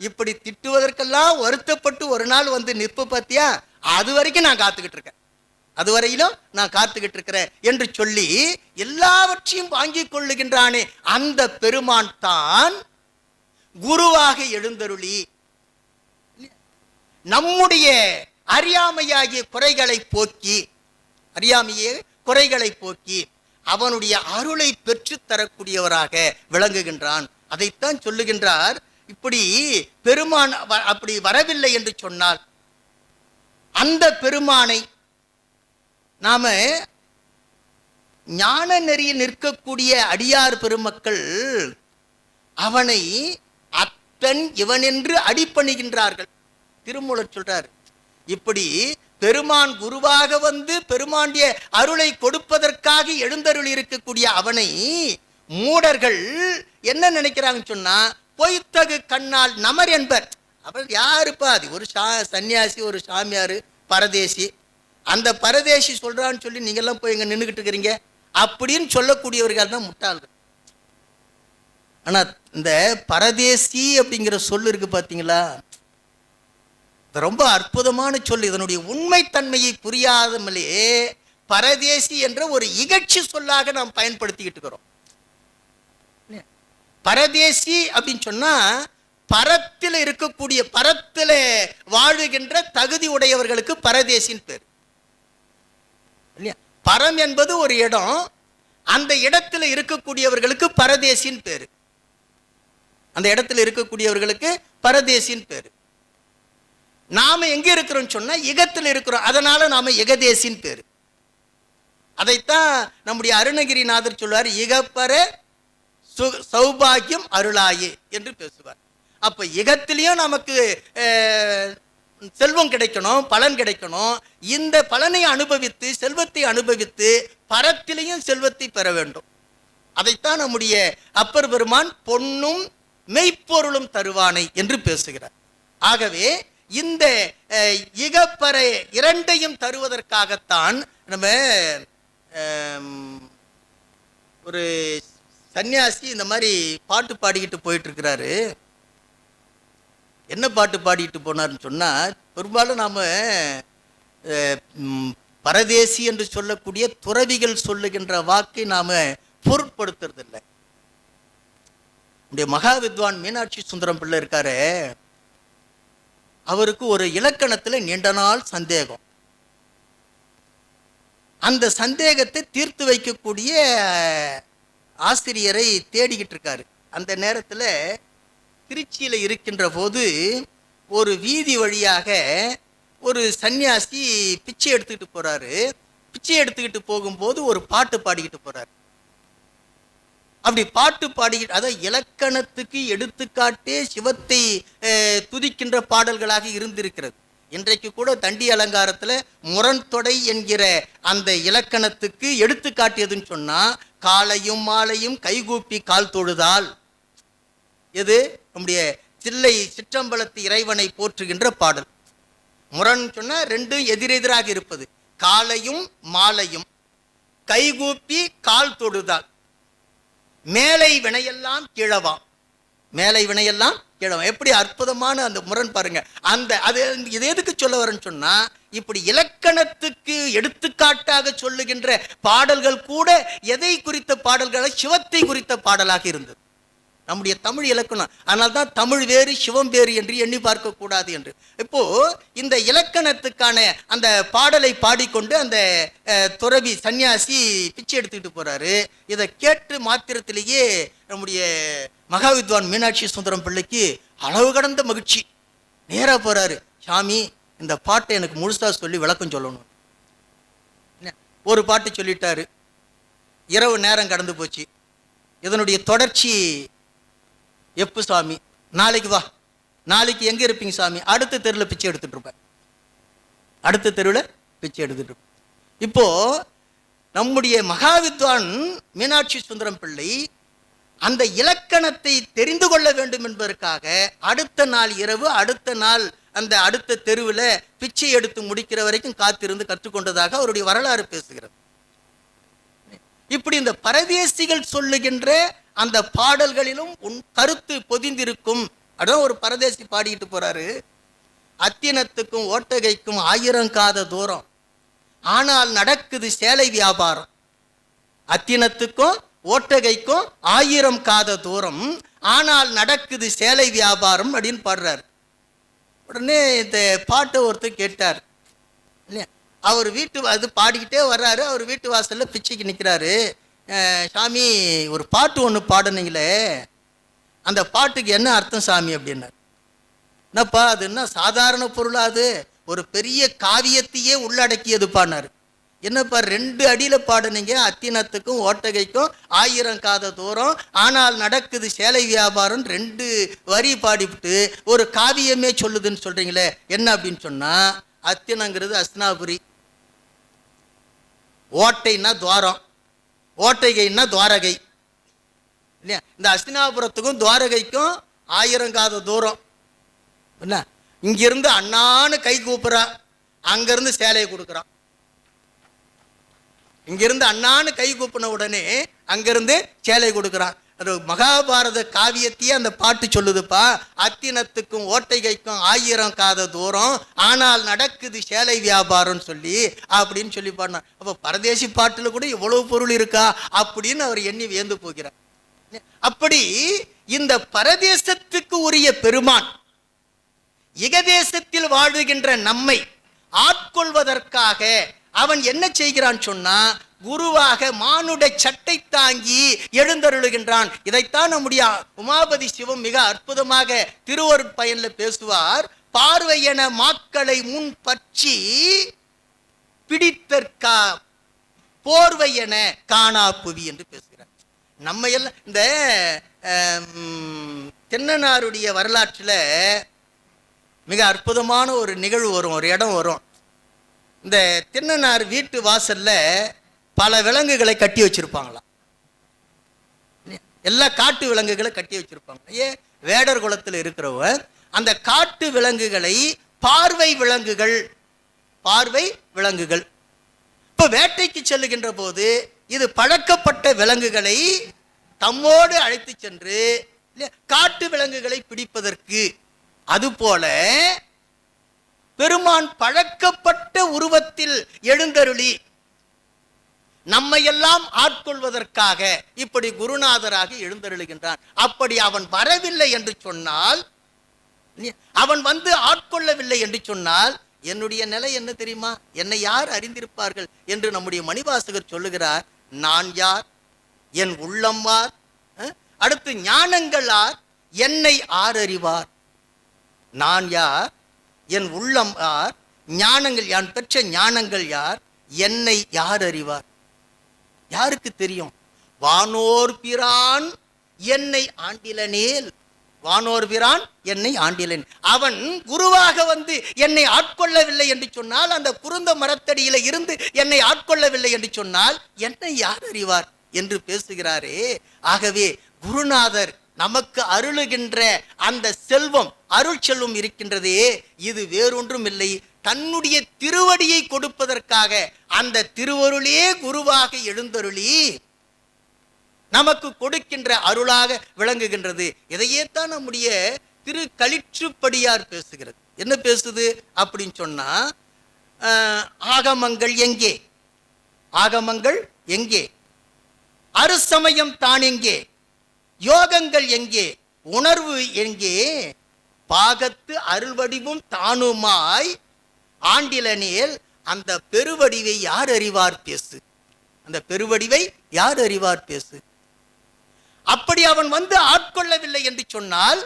S1: இப்படி திட்டுவதற்கெல்லாம் வருத்தப்பட்டு ஒரு நாள் வந்து நிற்ப பார்த்தியா, அது வரைக்கும் நான் காத்துக்கிட்டு இருக்கேன், அதுவரையிலும் நான் காத்துக்கிட்டு இருக்கிறேன் என்று சொல்லி எல்லாவற்றையும் வாங்கிக் கொள்ளுகின்றானே அந்த பெருமான் தான் குருவாக எழுந்தருளி நம்முடைய அறியாமையாகிய குறைகளை போக்கி, அறியாமையே குறைகளை போக்கி அவனுடைய அருளை பெற்று தரக்கூடியவராக விளங்குகின்றான். அதைத்தான் சொல்லுகின்றார். இப்படி பெருமான் அப்படி வரவில்லை என்று சொன்னால் அந்த பெருமானை நாம ஞான நெறியில் நிற்கக்கூடிய அடியார் பெருமக்கள் அவனை அத்தன் இவன் என்று அடிபணிகின்றார்கள். திருமூலர் சொல்றார், இப்படி பெருமான் குருவாக வந்து பெருமாண்டிய அருளை கொடுப்பதற்காக எழுந்தருள் இருக்கக்கூடிய அவனை மூடர்கள் என்ன நினைக்கிறாங்க சொன்னா, பொய்த்தகு கண்ணால் நமர் என்பர். அவர் யாருப்பா? அது ஒரு சன்னியாசி, ஒரு சாமியாரு, பரதேசி. அந்த பரதேசி சொல்றான்னு சொல்லி நீங்க எல்லாம் போய் இங்க நின்றுகிட்டு இருக்கிறீங்க அப்படின்னு சொல்லக்கூடியவர்கள் தான் முட்டாள்கள். ஆனா இந்த பரதேசி அப்படிங்கிற சொல்லு இருக்கு பாத்தீங்களா, ரொம்ப அற்புதமான சொல். இதனுடைய உண்மைத்தன்மையை புரியாதமலே பரதேசி என்ற ஒரு இகழ்ச்சி சொல்லாக நாம் பயன்படுத்திக்கிட்டு இருக்கிறோம். பரதேசி அப்படின்னு சொன்னா பரத்தில் இருக்கக்கூடிய, பரத்தில் வாழுகின்ற தகுதி உடையவர்களுக்கு பரதேசின் பேர் இல்லையா? பரம் என்பது ஒரு இடம், அந்த இடத்துல இருக்கக்கூடியவர்களுக்கு பரதேசின் பேரு. அந்த இடத்துல இருக்கக்கூடியவர்களுக்கு பரதேசின் பேரு. நாம எங்க இருக்கிறோம் சொன்னா இகத்தில் இருக்கிறோம், அதனால நாம இகதேசின் பேரு. அதைத்தான் நம்முடைய அருணகிரிநாதர் சொல்வார், இகப்பர சௌபாகியம் அருளாயே என்று பேசுவார். அப்ப இகத்திலையும் நமக்கு செல்வம் கிடைக்கணும், பலன் கிடைக்கணும். இந்த பலனை அனுபவித்து, செல்வத்தை அனுபவித்து, பரத்திலையும் செல்வத்தை பெற வேண்டும். அதைத்தான் நம்முடைய அப்பர் பெருமான் பொன்னும் மெய்ப்பொருளும் தருவானை என்று பேசுகிறார். ஆகவே இந்த இகப்பர இரண்டையும் தருவதற்காகத்தான் நம்ம ஒரு சன்னியாசி இந்த மாதிரி பாட்டு பாடிக்கிட்டு போயிட்டு இருக்கிறாரு. என்ன பாட்டு பாடிக்கிட்டு போனார்னு சொன்னால், பெரும்பாலும் நாம் பரதேசி என்று சொல்லக்கூடிய துறவிகள் சொல்லுகின்ற வாக்கை நாம் பொருட்படுத்துறதில்லை. நம்முடைய மகா வித்வான் மீனாட்சி சுந்தரம் பிள்ளை இருக்காரு, அவருக்கு ஒரு இலக்கணத்தில் நீண்ட நாள் சந்தேகம். அந்த சந்தேகத்தை தீர்த்து வைக்கக்கூடிய ஆசிரியரை தேடிக்கிட்டு இருக்காரு. அந்த நேரத்தில் திருச்சியில் இருக்கின்ற போது ஒரு வீதி வழியாக ஒரு சன்னியாசி பிச்சை எடுத்துக்கிட்டு போறாரு. பிச்சை எடுத்துக்கிட்டு போகும்போது ஒரு பாட்டு பாடிக்கிட்டு போறாரு. அப்படி பாட்டு பாடிக்கிட்டு, அதாவது இலக்கணத்துக்கு எடுத்துக்காட்டே சிவத்தை துதிக்கின்ற பாடல்களாக இருந்திருக்கிறது. இன்றைக்கு கூட தண்டி அலங்காரத்தில் முரண்தொடை என்கிற அந்த இலக்கணத்துக்கு எடுத்துக்காட்டியதுன்னு சொன்னா, காலையும் மாலையும் கைகூப்பி கால் தொழுதால், எது நம்முடைய தில்லை சிற்றம்பலத்து இறைவனை போற்றுகின்ற பாடல். முரண் சொன்னா ரெண்டும் எதிரெதிராக இருப்பது. காலையும் மாலையும் கைகூப்பி கால் தொழுதால், மேலை வினையெல்லாம் கிழவாம், மேலை வினையெல்லாம் கிழவாம். எப்படி அற்புதமான அந்த முரண் பாருங்க. அந்த அது இது எதுக்கு சொல்ல வரேன்னு சொன்னா, இப்படி இலக்கணத்துக்கு எடுத்துக்காட்டாக சொல்லுகின்ற பாடல்கள் கூட எதை குறித்த பாடல்களை, சிவத்தை குறித்த பாடலாக இருந்தது நம்முடைய தமிழ் இலக்கணம். அதனால தான் தமிழ் வேறு சிவம் வேறு என்று எண்ணி பார்க்க கூடாது என்று. இப்போ இந்த இலக்கணத்துக்கான அந்த பாடலை பாடிக்கொண்டு அந்த துறவி சன்னியாசி பிச்சை எடுத்துக்கிட்டு போறாரு. இதை கேட்டு மாத்திரத்திலேயே நம்முடைய மகாவித்வான் மீனாட்சி சுந்தரம் பிள்ளைக்கு அளவு கடந்த மகிழ்ச்சி. நேரா போறாரு, சாமி இந்த பாட்டை எனக்கு முழுசா சொல்லி விளக்கம் சொல்லணும். ஒரு பாட்டு சொல்லிட்டாரு. இரவு நேரம் கடந்து போச்சு. இதனுடைய தொடர்ச்சி எப்போ சாமி? நாளைக்கு வா. நாளைக்கு எங்கே இருப்பீங்க சாமி? அடுத்த தெருவில் பிச்சை எடுத்துட்டு இருப்பேன். அடுத்த தெருவில் பிச்சை எடுத்துட்டு இருப்பேன். இப்போ நம்முடைய மகாவித்வான் மீனாட்சி சுந்தரம் பிள்ளை அந்த இலக்கணத்தை தெரிந்து கொள்ள வேண்டும் என்பதற்காக அடுத்த நாள் இரவு, அடுத்த நாள் அந்த அடுத்த தெருவில் பிச்சை எடுத்து முடிக்கிற வரைக்கும் காத்திருந்து கற்றுக்கொண்டதாக அவருடைய வரலாறு பேசுகிறது. இப்படி இந்த பரதேசிகள் சொல்லுகின்ற அந்த பாடல்களிலும் கருத்து பொதிந்திருக்கும். அதான் ஒரு பரதேசி பாடிட்டு போறாரு, அத்தினத்துக்கும் ஓட்டகைக்கும் 1000 காத தூரம், ஆனால் நடக்குது சேலை வியாபாரம். அத்தினத்துக்கும் ஓட்டகைக்கும் 1000 காத தூரம், ஆனால் நடக்குது சேலை வியாபாரம் அப்படின்னு பாடுறாரு. உடனே இந்த பாட்டை ஒருத்தர் கேட்டார் இல்லையா? அவர் அது பாடிக்கிட்டே வர்றாரு. அவர் வீட்டு வாசல்ல பிச்சைக்கு நிற்கிறாரு. சாமி ஒரு பாட்டு ஒன்று பாடுனீங்களே, அந்த பாட்டுக்கு என்ன அர்த்தம் சாமி அப்படின்னாரு. என்னப்பா அது என்ன சாதாரண பொருளா? அது ஒரு பெரிய காவியத்தையே உள்ளடக்கியது பாடினாரு. என்னப்பா 2 அடியில் பாடுனீங்க, அத்தினத்துக்கும் ஓட்டகைக்கும் 1000 காத தூரம், ஆனால் நடக்குது சேலை வியாபாரம் 2 வரி பாடிவிட்டு ஒரு காவியமே சொல்லுதுன்னு சொல்றீங்களே, என்ன அப்படின்னு சொன்னா, அத்தினங்கிறது அஸ்னாபுரி, ஓட்டைன்னா துவாரம், ஓட்டைகைன்னா துவாரகை இல்லையா? இந்த அஸ்தினாபுரத்துக்கும் துவாரகைக்கும் 1000 காத தூரம் என்ன? இங்கிருந்து அண்ணான்னு கை கூப்புறா, அங்கிருந்து சேலையை கொடுக்குறான். இங்கிருந்து அண்ணான்னு கை கூப்பின உடனே அங்கிருந்து சேலை கொடுக்குறான். அது மகாபாரத காவியத்தையே அந்த பாட்டு சொல்லுதுப்பா. அத்தினத்துக்கும் ஓட்டைகைக்கும் 1000 காத தூரம், ஆனால் நடக்குது சேலை வியாபாரம் சொல்லி அப்படின்னு சொல்லி பாடினார். அப்போ பரதேசி பாட்டுல கூட இவ்வளவு பொருள் இருக்கா அப்படின்னு அவர் எண்ணி வியந்து போகிறார். அப்படி இந்த பரதேசத்துக்கு உரிய பெருமான் இகதேசத்தில் வாழுகின்ற நம்மை ஆட்கொள்வதற்காக அவன் என்ன செய்கிறான் சொன்னா, குருவாக மானுட சட்டை தாங்கி எழுந்தருளுகின்றான். இதைத்தான் நம்முடைய உமாபதி சிவம் மிக அற்புதமாக திருவருட்பயன்ல பேசுவார். பார்வையென மாக்களை முன் பற்றி பிடித்தற்கா போர்வையென காணா புவி என்று பேசுகிறார். நம்ம எல்லாம் இந்த தென்னனாருடைய வரலாற்றில் மிக அற்புதமான ஒரு நிகழ்வு வரும், ஒரு இடம் வரும். இந்த தென்னனார் வீட்டு வாசல்ல பல விலங்குகளை கட்டி வச்சிருப்பாங்களாம். எல்லா காட்டு விலங்குகளை கட்டி வச்சிருப்பாங்க. ஏன், வேடர் குலத்தில் இருக்கிறவங்க அந்த காட்டு விலங்குகளை பார்வை விலங்குகள் இப்ப வேட்டைக்கு செல்லுகின்ற போது இது பழக்கப்பட்ட விலங்குகளை தம்மோடு அழைத்து சென்று காட்டு விலங்குகளை பிடிப்பதற்கு, அதுபோல பெருமான் பழக்கப்பட்ட உருவத்தில் எழுந்தருளி நம்மையெல்லாம் ஆட்கொள்வதற்காக இப்படி குருநாதராக எழுந்தருளுகின்றான். அப்படி அவன் வரவில்லை என்று சொன்னால், அவன் வந்து ஆட்கொள்ளவில்லை என்று சொன்னால் என்னுடைய நிலை என்ன தெரியுமா? என்னை யார் அறிந்திருப்பார்கள் என்று நம்முடைய மணிவாசகர் சொல்லுகிறார். நான் யார், என் உள்ளம் யார், அடுத்து ஞானங்கள் யார், என்னை ஆர் அறிவார். நான் யார், என் உள்ளம் யார், ஞானங்கள் யான் பெற்ற ஞானங்கள் யார், என்னை யார் அறிவார்? யாருக்கு தெரியும்? வானோர் பிரான் என்னை ஆண்டிலனேல், வானோர் பிரான் என்னை ஆண்டிலன். அவன் குருவாக வந்து என்னை ஆட்கொள்ளவில்லை என்று சொன்னால், அந்த குருந்த மரத்தடியில இருந்து என்னை ஆட்கொள்ளவில்லை என்று சொன்னால் என்னை யார் அறிவார் என்று பேசுகிறாரே. ஆகவே குருநாதர் நமக்கு அருளுகின்ற அந்த செல்வம், அருள் செல்வம் இருக்கின்றதே, இது வேறொன்றும் இல்லை, தன்னுடைய திருவடியை கொடுப்பதற்காக அந்த திருவருளே குருவாக எழுந்தருளி நமக்கு கொடுக்கின்ற அருளாக விளங்குகின்றது. இதையே தான் நம்முடைய திரு களிற்றுப்படியார் பேசுகிறது. என்ன பேசுது அப்படின்னு சொன்னா, ஆகமங்கள் எங்கே, ஆகமங்கள் எங்கே, அருசமயம் தான் எங்கே, யோகங்கள் எங்கே, உணர்வு எங்கே, பாகத்து அருள்வடிவும் தானுமாய் ஆண்டிலனேல் அந்த பெருவடிவை யார் அறிவார் பேசு, அந்த பெருவடிவை யார் அறிவார் பேசு. அப்படி அவன் வந்து ஆட்கொள்ளவில்லை என்று சொன்னால்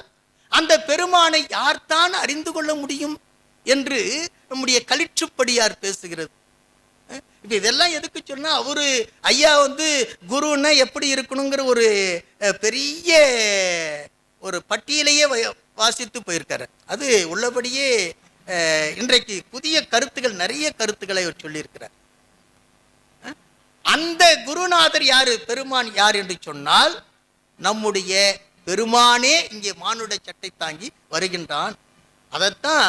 S1: அந்த பெருமானை யார்தான் அறிந்து கொள்ள முடியும் என்று நம்முடைய களிற்றுப்படியார் பேசுகிறது. இப்ப இதெல்லாம் எதுக்கு சொன்னா, அவரு ஐயா வந்து குருன்னா எப்படி இருக்கணுங்கிற ஒரு பெரிய ஒரு பட்டியலையே வாசித்து போயிருக்காரு. அது உள்ளபடியே இன்றைக்கு புதிய கருத்துக்கள், நிறைய கருத்துக்களை அவர் சொல்லியிருக்கிறார். அந்த குருநாதர் யாரு, பெருமான் யார் என்று சொன்னால், நம்முடைய பெருமானே இங்கே மானுட சட்டை தாங்கி வருகின்றான். அதைத்தான்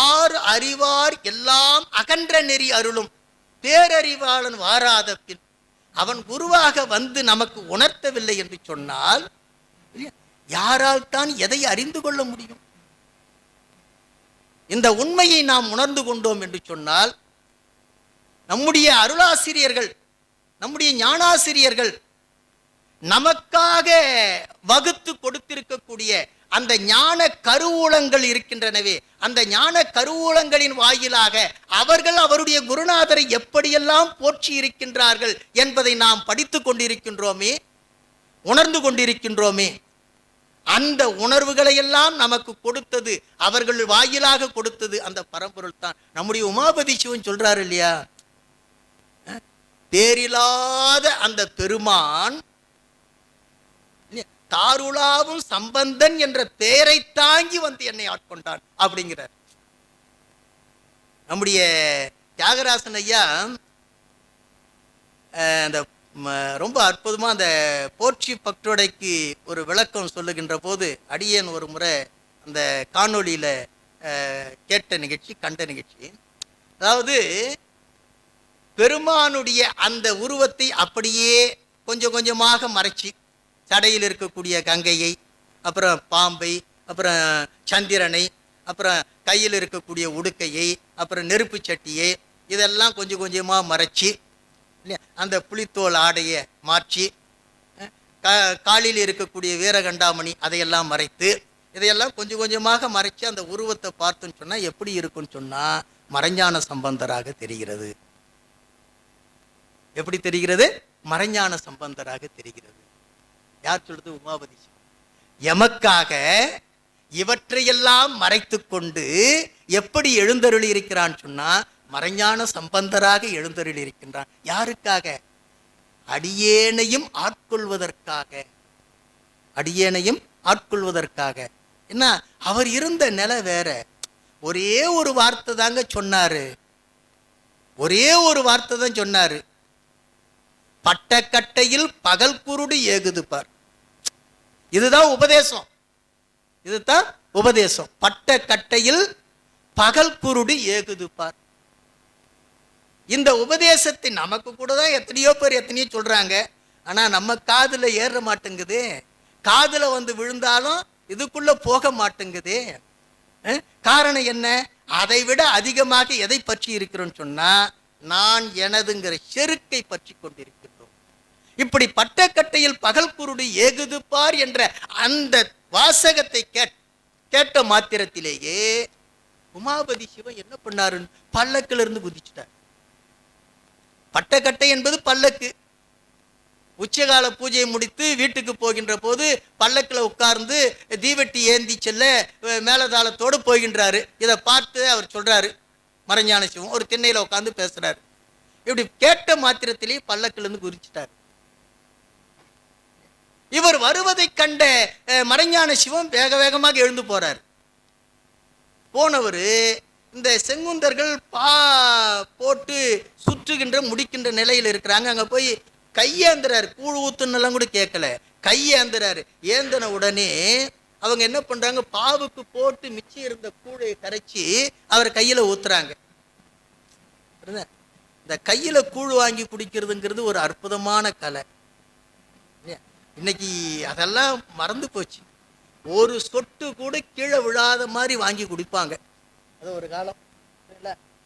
S1: ஆறு அறிவார் எல்லாம் அகன்ற நெறி அருளும் பேரறிவாளன் வாராத பின், அவன் குருவாக வந்து நமக்கு உணர்த்தவில்லை என்று சொன்னால் யாரால் தான் எதை அறிந்து கொள்ள முடியும்? இந்த உண்மையை நாம் உணர்ந்து கொண்டோம் என்று சொன்னால், நம்முடைய அருளாசிரியர்கள், நம்முடைய ஞானாசிரியர்கள் நமக்காக வகுத்து கொடுத்திருக்கக்கூடிய அந்த ஞான கருவூலங்கள் இருக்கின்றனவே, அந்த ஞான கருவூலங்களின் வாயிலாக அவர்கள் அவருடைய குருநாதரை எப்படியெல்லாம் போற்றி இருக்கின்றார்கள் என்பதை நாம் படித்து கொண்டிருக்கின்றோமே, உணர்ந்து கொண்டிருக்கின்றோமே. அந்த உணர்வுகளை எல்லாம் நமக்கு கொடுத்தது, அவர்கள் வாயிலாக கொடுத்தது அந்த பரம்பொருள் தான். நம்முடைய உமாபதி சிவன் சொல்றாரு இல்லையா, பேரில்லாத அந்த பெருமான் தாருளாவும் சம்பந்தன் என்ற பெயரை தாங்கி வந்து என்னை ஆட்கொண்டான் அப்படிங்கிறார். நம்முடைய தியாகராசன் ஐயா அந்த ரொம்ப அற்புதமா அந்த போற்றி பக்தோடைக்கு ஒரு விளக்கம் சொல்லுகின்ற போது, அடியேன் ஒரு முறை அந்த காணொளியில கேட்ட நிகழ்ச்சி, கண்ட நிகழ்ச்சி. அதாவது பெருமானுடைய அந்த உருவத்தை அப்படியே கொஞ்சம் கொஞ்சமாக மறைச்சி, சடையில் இருக்கக்கூடிய கங்கையை, அப்புறம் பாம்பை, அப்புறம் சந்திரனை, அப்புறம் கையில் இருக்கக்கூடிய உடுக்கையை, அப்புறம் நெருப்பு சட்டியை, இதெல்லாம் கொஞ்சம் கொஞ்சமாக மறைச்சி, அந்த புலித்தோல் ஆடையை மாற்றி காலில் இருக்கக்கூடிய வீரகண்டாமணி அதையெல்லாம் மறைத்து, இதையெல்லாம் கொஞ்சம் கொஞ்சமாக மறைச்சு அந்த உருவத்தை பார்த்துன்னு சொன்னா எப்படி இருக்குன்னு சொன்னா மறைஞான சம்பந்தராக தெரிகிறது. எப்படி தெரிகிறது? மறைஞான சம்பந்தராக தெரிகிறது. யார் சொல்றது? உமாபதி. எமக்காக இவற்றையெல்லாம் மறைத்து கொண்டு எப்படி எழுந்தருளி இருக்கிறான் சொன்னா மறைஞான சம்பந்தராக எழுந்தருளி இருக்கின்றான். யாருக்காக? அடியேனையும் ஆட்கொள்வதற்காக. அடியேனையும் ஆட்கொள்வதற்காக. என்ன, அவர் இருந்த நிலை வேற. ஒரே ஒரு வார்த்தை தாங்க சொன்னாரு. ஒரே ஒரு வார்த்தை தான் சொன்னாரு. பட்டக்கட்டையில் பகல் குருடு ஏகுது பார். இதுதான் உபதேசம். இதுதான் உபதேசம். பட்டக்கட்டையில் பகல் குருடு ஏகுது பார். இந்த உபதேசத்தை நமக்கு கூட தான் எத்தனையோ பேர் எத்தனையோ சொல்றாங்க. ஆனா நம்ம காதுல ஏற மாட்டேங்குது. காதுல வந்து விழுந்தாலும் இதுக்குள்ள போக மாட்டேங்குது. காரணம் என்ன? அதை விட அதிகமாக எதை பற்றி இருக்கிறோம் சொன்னா நான் எனதுங்கிற செருக்கை பற்றி கொண்டிருக்கின்றோம். இப்படி பட்டக்கட்டையில் பகல் குருடு ஏகுது பார் என்ற அந்த வாசகத்தை கேட்ட மாத்திரத்திலேயே உமாபதி சிவன் என்ன பண்ணாரு? பல்லக்கில இருந்து குதிச்சுட்டார். பட்டக்கட்டை என்பது பல்லக்கு. உச்சகால பூஜையை முடித்து வீட்டுக்கு போகின்ற போது பல்லக்கில் உட்கார்ந்து தீவெட்டி ஏந்தி செல்ல மேலதாளத்தோடு போகின்றாரு. இதை பார்த்து அவர் சொல்றாரு, மறைஞான சிவம் ஒரு திண்ணையில உட்கார்ந்து பேசுறாரு. இப்படி கேட்ட மாத்திரத்திலேயே பல்லக்கிலிருந்து குறிச்சிட்டார். இவர் வருவதை கண்ட மறைஞான சிவம் வேக வேகமாக எழுந்து போறார். போனவர் இந்த செங்குந்தர்கள் போட்டு சுற்றுகின்ற முடிக்கின்ற நிலையில் இருக்கிறாங்க. அங்க போய் கையேந்துறாரு. கூழ் ஊத்துன்னெல்லாம் கூட கேட்கல, கையேந்துறாரு. ஏந்தின உடனே அவங்க என்ன பண்றாங்க? பாவுக்கு போட்டு மிச்சம் இருந்த கூழை கரைச்சி அவர் கையில ஊத்துறாங்க. இந்த கையில கூழ் வாங்கி குடிக்கிறதுங்கிறது ஒரு அற்புதமான கலை. இன்னைக்கு அதெல்லாம் மறந்து போச்சு. ஒரு சொட்டு கூட கீழே விழாத மாதிரி வாங்கி குடிப்பாங்க. அது ஒரு காலம்.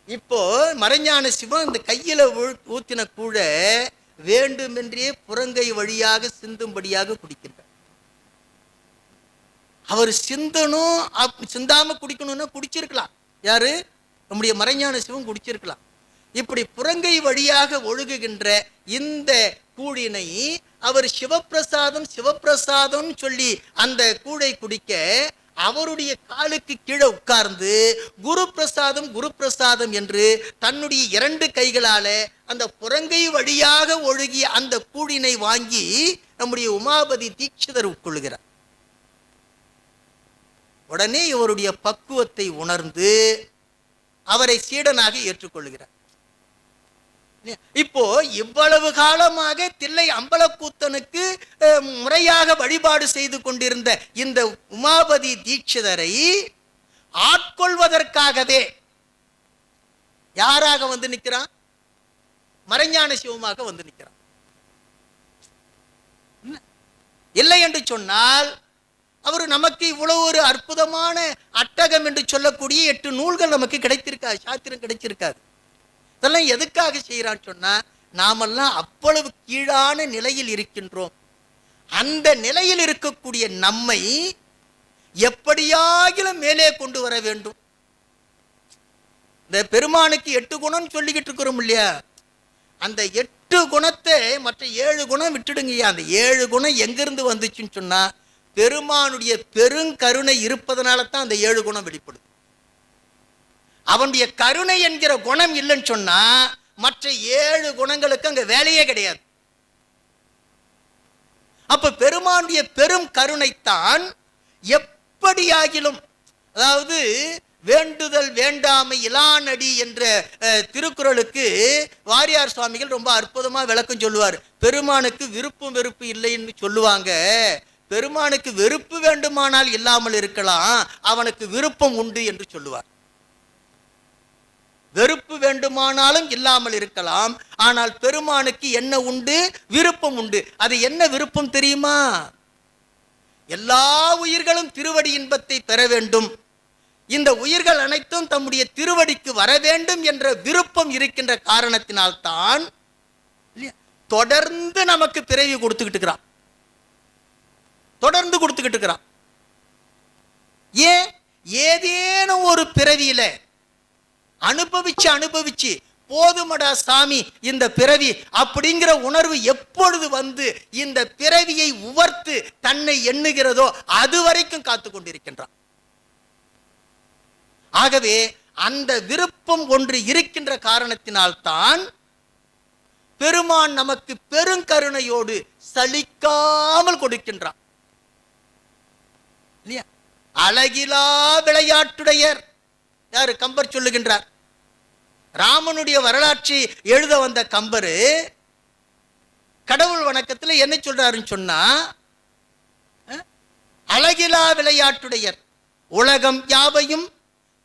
S1: இப்போ மறைஞான சிவன் இந்த கையில ஊத்தின கூழ வேண்டுமென்றே புறங்கை வழியாக சிந்தும்படியாக குடிக்கின்றார். அவர் சிந்தனும் சிந்தாம குடிக்கணும்னா குடிச்சிருக்கலாம். யாரு? நம்முடைய மறைஞான சிவன் குடிச்சிருக்கலாம். இப்படி புறங்கை வழியாக ஒழுகுகின்ற இந்த கூழினை அவர் சிவப்பிரசாதம் சிவப்பிரசாதம் சொல்லி அந்த கூழை குடிக்க அவருடைய காலுக்கு கீழே உட்கார்ந்து குரு பிரசாதம் குரு பிரசாதம் என்று தன்னுடைய 2 கைகளால அந்த புறங்கை வழியாக ஒழுகிய அந்த கூழினை வாங்கி நம்முடைய உமாபதி தீட்சிதர் உட்கொள்கிறார். உடனே இவருடைய பக்குவத்தை உணர்ந்து அவரை சீடனாக ஏற்றுக்கொள்கிறார். இப்போ இவ்வளவு காலமாக தில்லை அம்பலக்கூத்தனுக்கு முறையாக வழிபாடு செய்து கொண்டிருந்த இந்த உமாபதி தீட்சிதரை ஆட்கொள்வதற்காகவே யாராக வந்து நிற்கிறான்? மறைஞான சிவமாக வந்து நிற்கிறான். இல்லை என்று சொன்னால் அவர் நமக்கு இவ்வளவு ஒரு அற்புதமான அட்டகம் என்று சொல்லக்கூடிய 8 நூல்கள் நமக்கு கிடைத்திருக்காது, சாத்திரம் கிடைச்சிருக்காது. இதெல்லாம் எதுக்காக செய்யறான்னு சொன்னா நாமெல்லாம் அவ்வளவு கீழான நிலையில் இருக்கின்றோம். அந்த நிலையில் இருக்கக்கூடிய நம்மை எப்படியாகிலும் மேலே கொண்டு வர வேண்டும். இந்த பெருமானுக்கு 8 குணம் சொல்லிக்கிட்டு இருக்கிறோம் இல்லையா? அந்த 8 குணத்தை மற்ற 7 குணம் விட்டுடுங்கய்யா. அந்த 7 குணம் எங்கிருந்து வந்துச்சுன்னு சொன்னா பெருமானுடைய பெருங்கருணை இருப்பதனால தான் அந்த 7 குணம் வெளிப்படுது. அவனுடைய கருணை என்கிற குணம் இல்லைன்னு சொன்னா மற்ற 7 குணங்களுக்கு அங்க வேலையே கிடையாது. அப்ப பெருமானுடைய பெரும் கருணைத்தான் எப்படியாகிலும், அதாவது வேண்டுதல் வேண்டாமை இலானடி என்ற திருக்குறளுக்கு வாரியார் சுவாமிகள் ரொம்ப அற்புதமா விளக்கம் சொல்லுவார். பெருமானுக்கு விருப்பம் வெறுப்பு இல்லைன்னு சொல்லுவாங்க. பெருமானுக்கு வெறுப்பு வேண்டுமானால் இல்லாமல் இருக்கலாம், அவனுக்கு விருப்பம் உண்டு என்று சொல்லுவார். வெறுப்பு வேண்டுமானாலும் இல்லாமல் இருக்கலாம், ஆனால் பெருமானுக்கு என்ன உண்டு? விருப்பம் உண்டு. அது என்ன விருப்பம் தெரியுமா? எல்லா உயிர்களும் திருவடி இன்பத்தை பெற வேண்டும், இந்த உயிர்கள் அனைத்தும் தம்முடைய திருவடிக்கு வர வேண்டும் என்ற விருப்பம் இருக்கின்ற காரணத்தினால்தான் தொடர்ந்து நமக்கு பிறவி கொடுத்துக்கிட்டு இருக்கிறான். தொடர்ந்து கொடுத்துக்கிட்டு இருக்கிறான். ஏன்? ஏதேனும் ஒரு பிறவியில அனுபவிச்சு போதுமடா சாமி இந்த பிறவி அப்படிங்கிற உணர்வு எப்பொழுது வந்து இந்த பிறவியை உவர்த்து தன்னை எண்ணுகிறதோ அது வரைக்கும் காத்து கொண்டிருக்கின்றான். ஆகவே அந்த விருப்பம் ஒன்று இருக்கின்ற காரணத்தினால்தான் பெருமான் நமக்கு பெருங்கருணையோடு சலிக்காமல் கொடுக்கின்றான். அழகிலா விளையாட்டுடையர் யாரு? கம்பர் சொல்லுகின்றார். ராமனுடைய வரலாற்றை எழுத வந்த கம்பரு கடவுள் வணக்கத்தில் என்ன சொல்றாருன்னு சொன்னா, அழகிலா விளையாட்டுடையர் உலகம் யாவையும்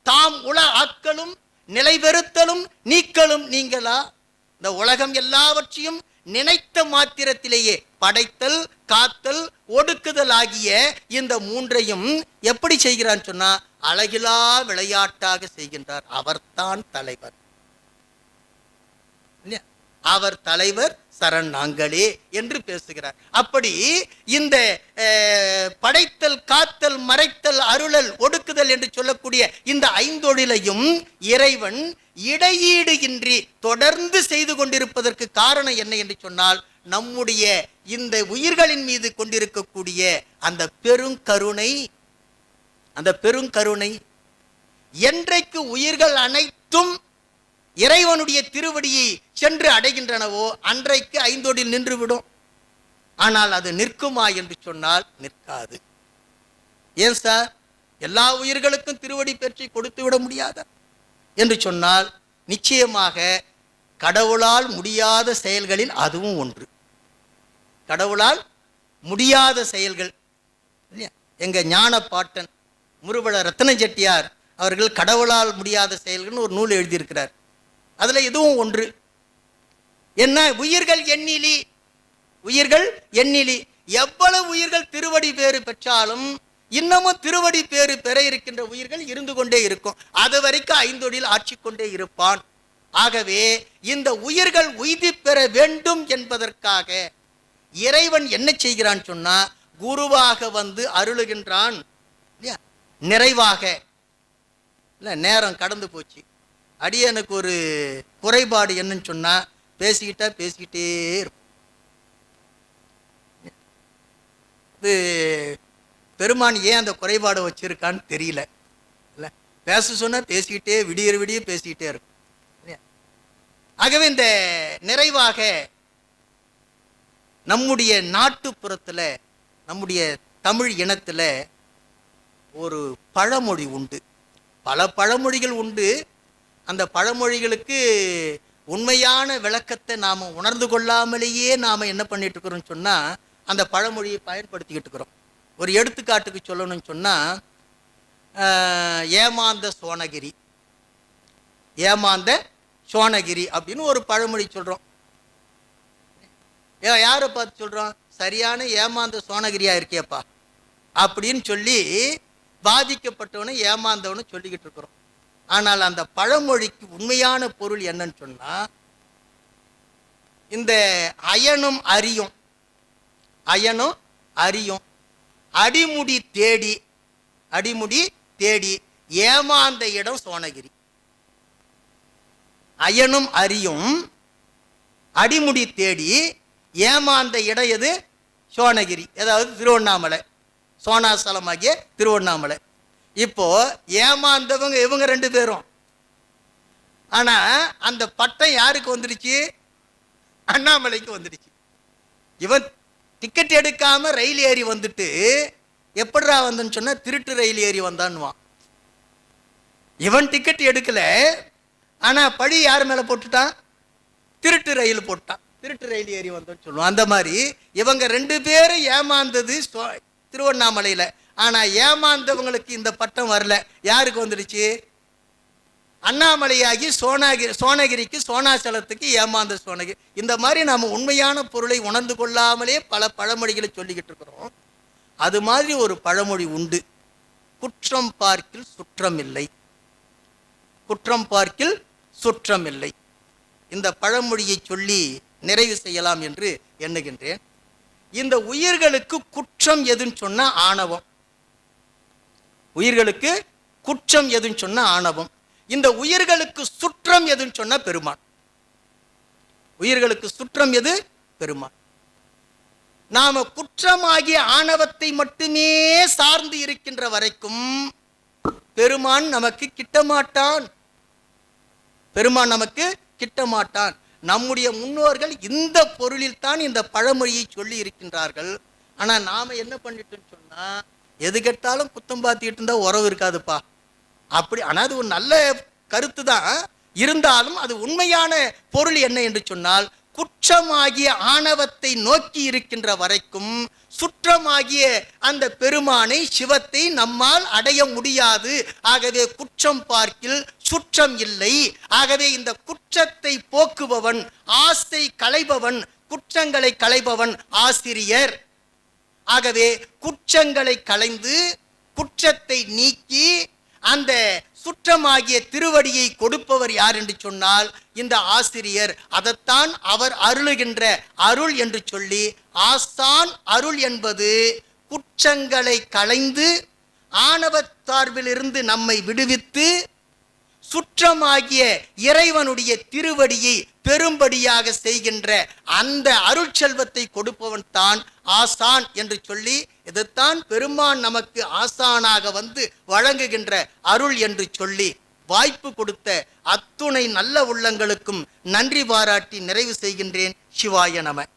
S1: தாம் உல ஆக்களும் நிலைபெறுத்தலும் நீக்கலும் நீங்களா. இந்த உலகம் எல்லாவற்றையும் நினைத்த மாத்திரத்திலேயே படைத்தல், காத்தல், ஒடுக்குதல் ஆகிய இந்த மூன்றையும் எப்படி செய்கிறான்னு சொன்னா அழகிலா விளையாட்டாக செய்கின்றார். அவர்தான் தலைவர். அவர் தலைவர் சரண் நாங்களே என்று பேசுகிறார். அப்படி இந்த படைத்தல், காத்தல், மறைத்தல், அருளல், ஒடுக்குதல் என்று சொல்லக்கூடிய இந்த ஐந்தொழிலையும் இறைவன் இடையீடு இன்றி தொடர்ந்து செய்து கொண்டிருப்பதற்கு காரணம் என்ன என்று சொன்னால், நம்முடைய இந்த உயிர்களின் மீது கொண்டிருக்கக்கூடிய அந்த பெருங்கருணை. அந்த பெருங்கருணை என்றைக்கு உயிர்கள் அனைத்தும் இறைவனுடைய திருவடியை சென்று அடைகின்றனவோ அன்றைக்கு ஐந்தொழில் நின்றுவிடும். ஆனால் அது நிற்குமா என்று சொன்னால் நிற்காது. ஏன் சார், எல்லா உயிர்களுக்கும் திருவடி பெற்றி கொடுத்து விட முடியாதா என்று சொன்னால், நிச்சயமாக கடவுளால் முடியாத செயல்களில் அதுவும் ஒன்று. கடவுளால் முடியாத செயல்கள். எங்க ஞான பாட்டன் முருவள ரத்ன செட்டியார் அவர்கள் கடவுளால் முடியாத செயல்கள்னு ஒரு நூல் எழுதியிருக்கிறார். அதுல எதுவும் ஒன்று என்ன? உயிர்கள் எண்ணிலி. உயிர்கள் எண்ணிலி. எவ்வளவு உயிர்கள் திருவடி பேறு பெற்றாலும் இன்னமும் திருவடி பேறு பெற இருக்கின்ற உயிர்கள் இருந்து கொண்டே இருக்கும். அது வரைக்கும் ஐந்தொழில் ஆட்சி கொண்டே இருப்பான். ஆகவே இந்த உயிர்கள் உய்தி பெற வேண்டும் என்பதற்காக இறைவன் என்ன செய்கிறான் சொன்னா, குருவாக வந்து அருளுகின்றான். நிறைவாக இல்லை, நேரம் கடந்து போச்சு. அடியனுக்கு ஒரு குறைபாடு என்னன்னு சொன்னா, பேசிக்கிட்டே இருக்கும். இது பெருமான் ஏன் அந்த குறைபாடை வச்சிருக்கான்னு தெரியல. இல்லை, பேச சொன்னா பேசிக்கிட்டே விடிய பேசிக்கிட்டே இருக்கும். ஆகவே இந்த நிறைவாக நம்முடைய நாட்டுப்புறத்தில், நம்முடைய தமிழ் இனத்தில் ஒரு பழமொழி உண்டு. பல பழமொழிகள் உண்டு. அந்த பழமொழிகளுக்கு உண்மையான விளக்கத்தை நாம் உணர்ந்து கொள்ளாமலேயே நாம் என்ன பண்ணிட்டு இருக்கிறோம்னு சொன்னால், அந்த பழமொழியை பயன்படுத்திக்கிட்டு இருக்கிறோம். ஒரு எடுத்துக்காட்டுக்கு சொல்லணும்னு சொன்னால், ஏமாந்த சோனகிரி, ஏமாந்த சோனகிரி அப்படின்னு ஒரு பழமொழி சொல்கிறோம். யாரை பார்த்து சொல்கிறோம்? சரியான ஏமாந்த சோனகிரியா இருக்கியப்பா அப்படின்னு சொல்லி பாதிக்கப்பட்டவனை ஏமாந்தவனை சொல்லிக்கிட்டு இருக்கிறோம். ஆனால் அந்த பழமொழிக்கு உண்மையான பொருள் என்னன்னு சொன்னா, இந்த அயனும் அறியும், அயனும் அறியும் அடிமுடி தேடி, அடிமுடி தேடி ஏமாந்த இடம் சோனகிரி. அயனும் அறியும் அடிமுடி தேடி ஏமாந்த இடம் எது? சோனகிரி, ஏதாவது திருவண்ணாமலை, சோனாசலமாகிய திருவண்ணாமலை. இப்போ ஏமாந்தவங்க இவங்க ரெண்டு பேரும். ஆனா அந்த பட்டம் யாருக்கு வந்துடுச்சு? அண்ணாமலைக்கு வந்துடுச்சு. இவன் டிக்கெட் எடுக்காம ரயில் ஏறி வந்துட்டு, எப்படிரா வந்தன்னு சொன்னா திருட்டு ரயில் ஏறி வந்தான்னுவான். இவன் டிக்கெட் எடுக்கல, ஆனா பழி யார் மேல போட்டுட்டான்? திருட்டு ரயில் போட்டான். திருட்டு ரயில் ஏறி வந்தோன்னு சொல்லுவான். அந்த மாதிரி இவங்க ரெண்டு பேரும் ஏமாந்தது திருவண்ணாமலையில. ஆனா ஏமாந்தவங்களுக்கு இந்த பட்டம் வரல. யாருக்கு வந்துடுச்சு? அண்ணாமலையாகி சோனகிரிக்கு, சோனாசலத்துக்கு ஏமாந்த சோனகிரி. இந்த மாதிரி நாம உண்மையான பொருளை உணர்ந்து கொள்ளாமலே பல பழமொழிகளை சொல்லிக்கிட்டு இருக்கிறோம். அது மாதிரி ஒரு பழமொழி உண்டு, குற்றம் பார்க்கில் சுற்றம் இல்லை, குற்றம் பார்க்கில் சுற்றம் இல்லை. இந்த பழமொழியை சொல்லி நிறைவு செய்யலாம் என்று எண்ணுகின்றேன். இந்த உயிர்களுக்கு குற்றம் எதுன்னு சொன்னா ஆணவம். உயிர்களுக்கு குற்றம் எதுன்னு சொன்னா ஆணவம். இந்த உயிர்களுக்கு சுற்றம் எதுன்னு சொன்னா பெருமான். உயிர்களுக்கு சுற்றம் எது? பெருமான். நாம குற்றமாகிய ஆணவத்தை மட்டுமே சார்ந்து இருக்கின்ற வரைக்கும் பெருமான் நமக்கு கிட்டமாட்டான். பெருமான் நமக்கு கிட்டமாட்டான். நம்முடைய முன்னோர்கள் இந்த பொருளில் தான் இந்த பழமொழியை சொல்லி இருக்கின்றார்கள். ஆனா நாம என்ன பண்ணிட்டோம்னு சொன்னா, எது கேட்டாலும் குத்தம் பார்த்துக்கிட்டு இருந்தா உறவு இருக்காதுப்பா அப்படி. ஆனால் அது ஒரு நல்ல கருத்து தான். இருந்தாலும் அது உண்மையான பொருள் என்ன என்று சொன்னால், குற்றமாகிய ஆணவத்தை நோக்கி இருக்கின்ற வரைக்கும் சுற்றமாகிய அந்த பெருமானை, சிவத்தை நம்மால் அடைய முடியாது. ஆகவே குற்றம் பார்க்கில் சுற்றம் இல்லை. ஆகவே இந்த குற்றத்தை போக்குபவன், ஆசை களைபவன், குற்றங்களை களைபவன் ஆசிரியர். ஆகவே குற்றங்களை களைந்து குற்றத்தை நீக்கி அந்த சுற்றமாகிய திருவடியை கொடுப்பவர் யார் என்று சொன்னால் இந்த ஆசிரியர். அதைத்தான் அவர் அருளுகின்ற அருள் என்று சொல்லி, ஆசான் அருள் என்பது குற்றங்களை களைந்து ஆணவத்தார்பிலிருந்து நம்மை விடுவித்து சுற்றமாகிய இறைவனுடைய திருவடியை பெரும்படியாக செய்கின்ற அந்த அருள் செல்வத்தை கொடுப்பவன் தான் ஆசான் என்று சொல்லி, இதைத்தான் பெருமான் நமக்கு ஆசானாக வந்து வழங்குகின்ற அருள் என்று சொல்லி, வாய்ப்பு கொடுத்த அத்துணை நல்ல உள்ளங்களுக்கும் நன்றி பாராட்டி நிறைவு செய்கின்றேன். சிவாய நம.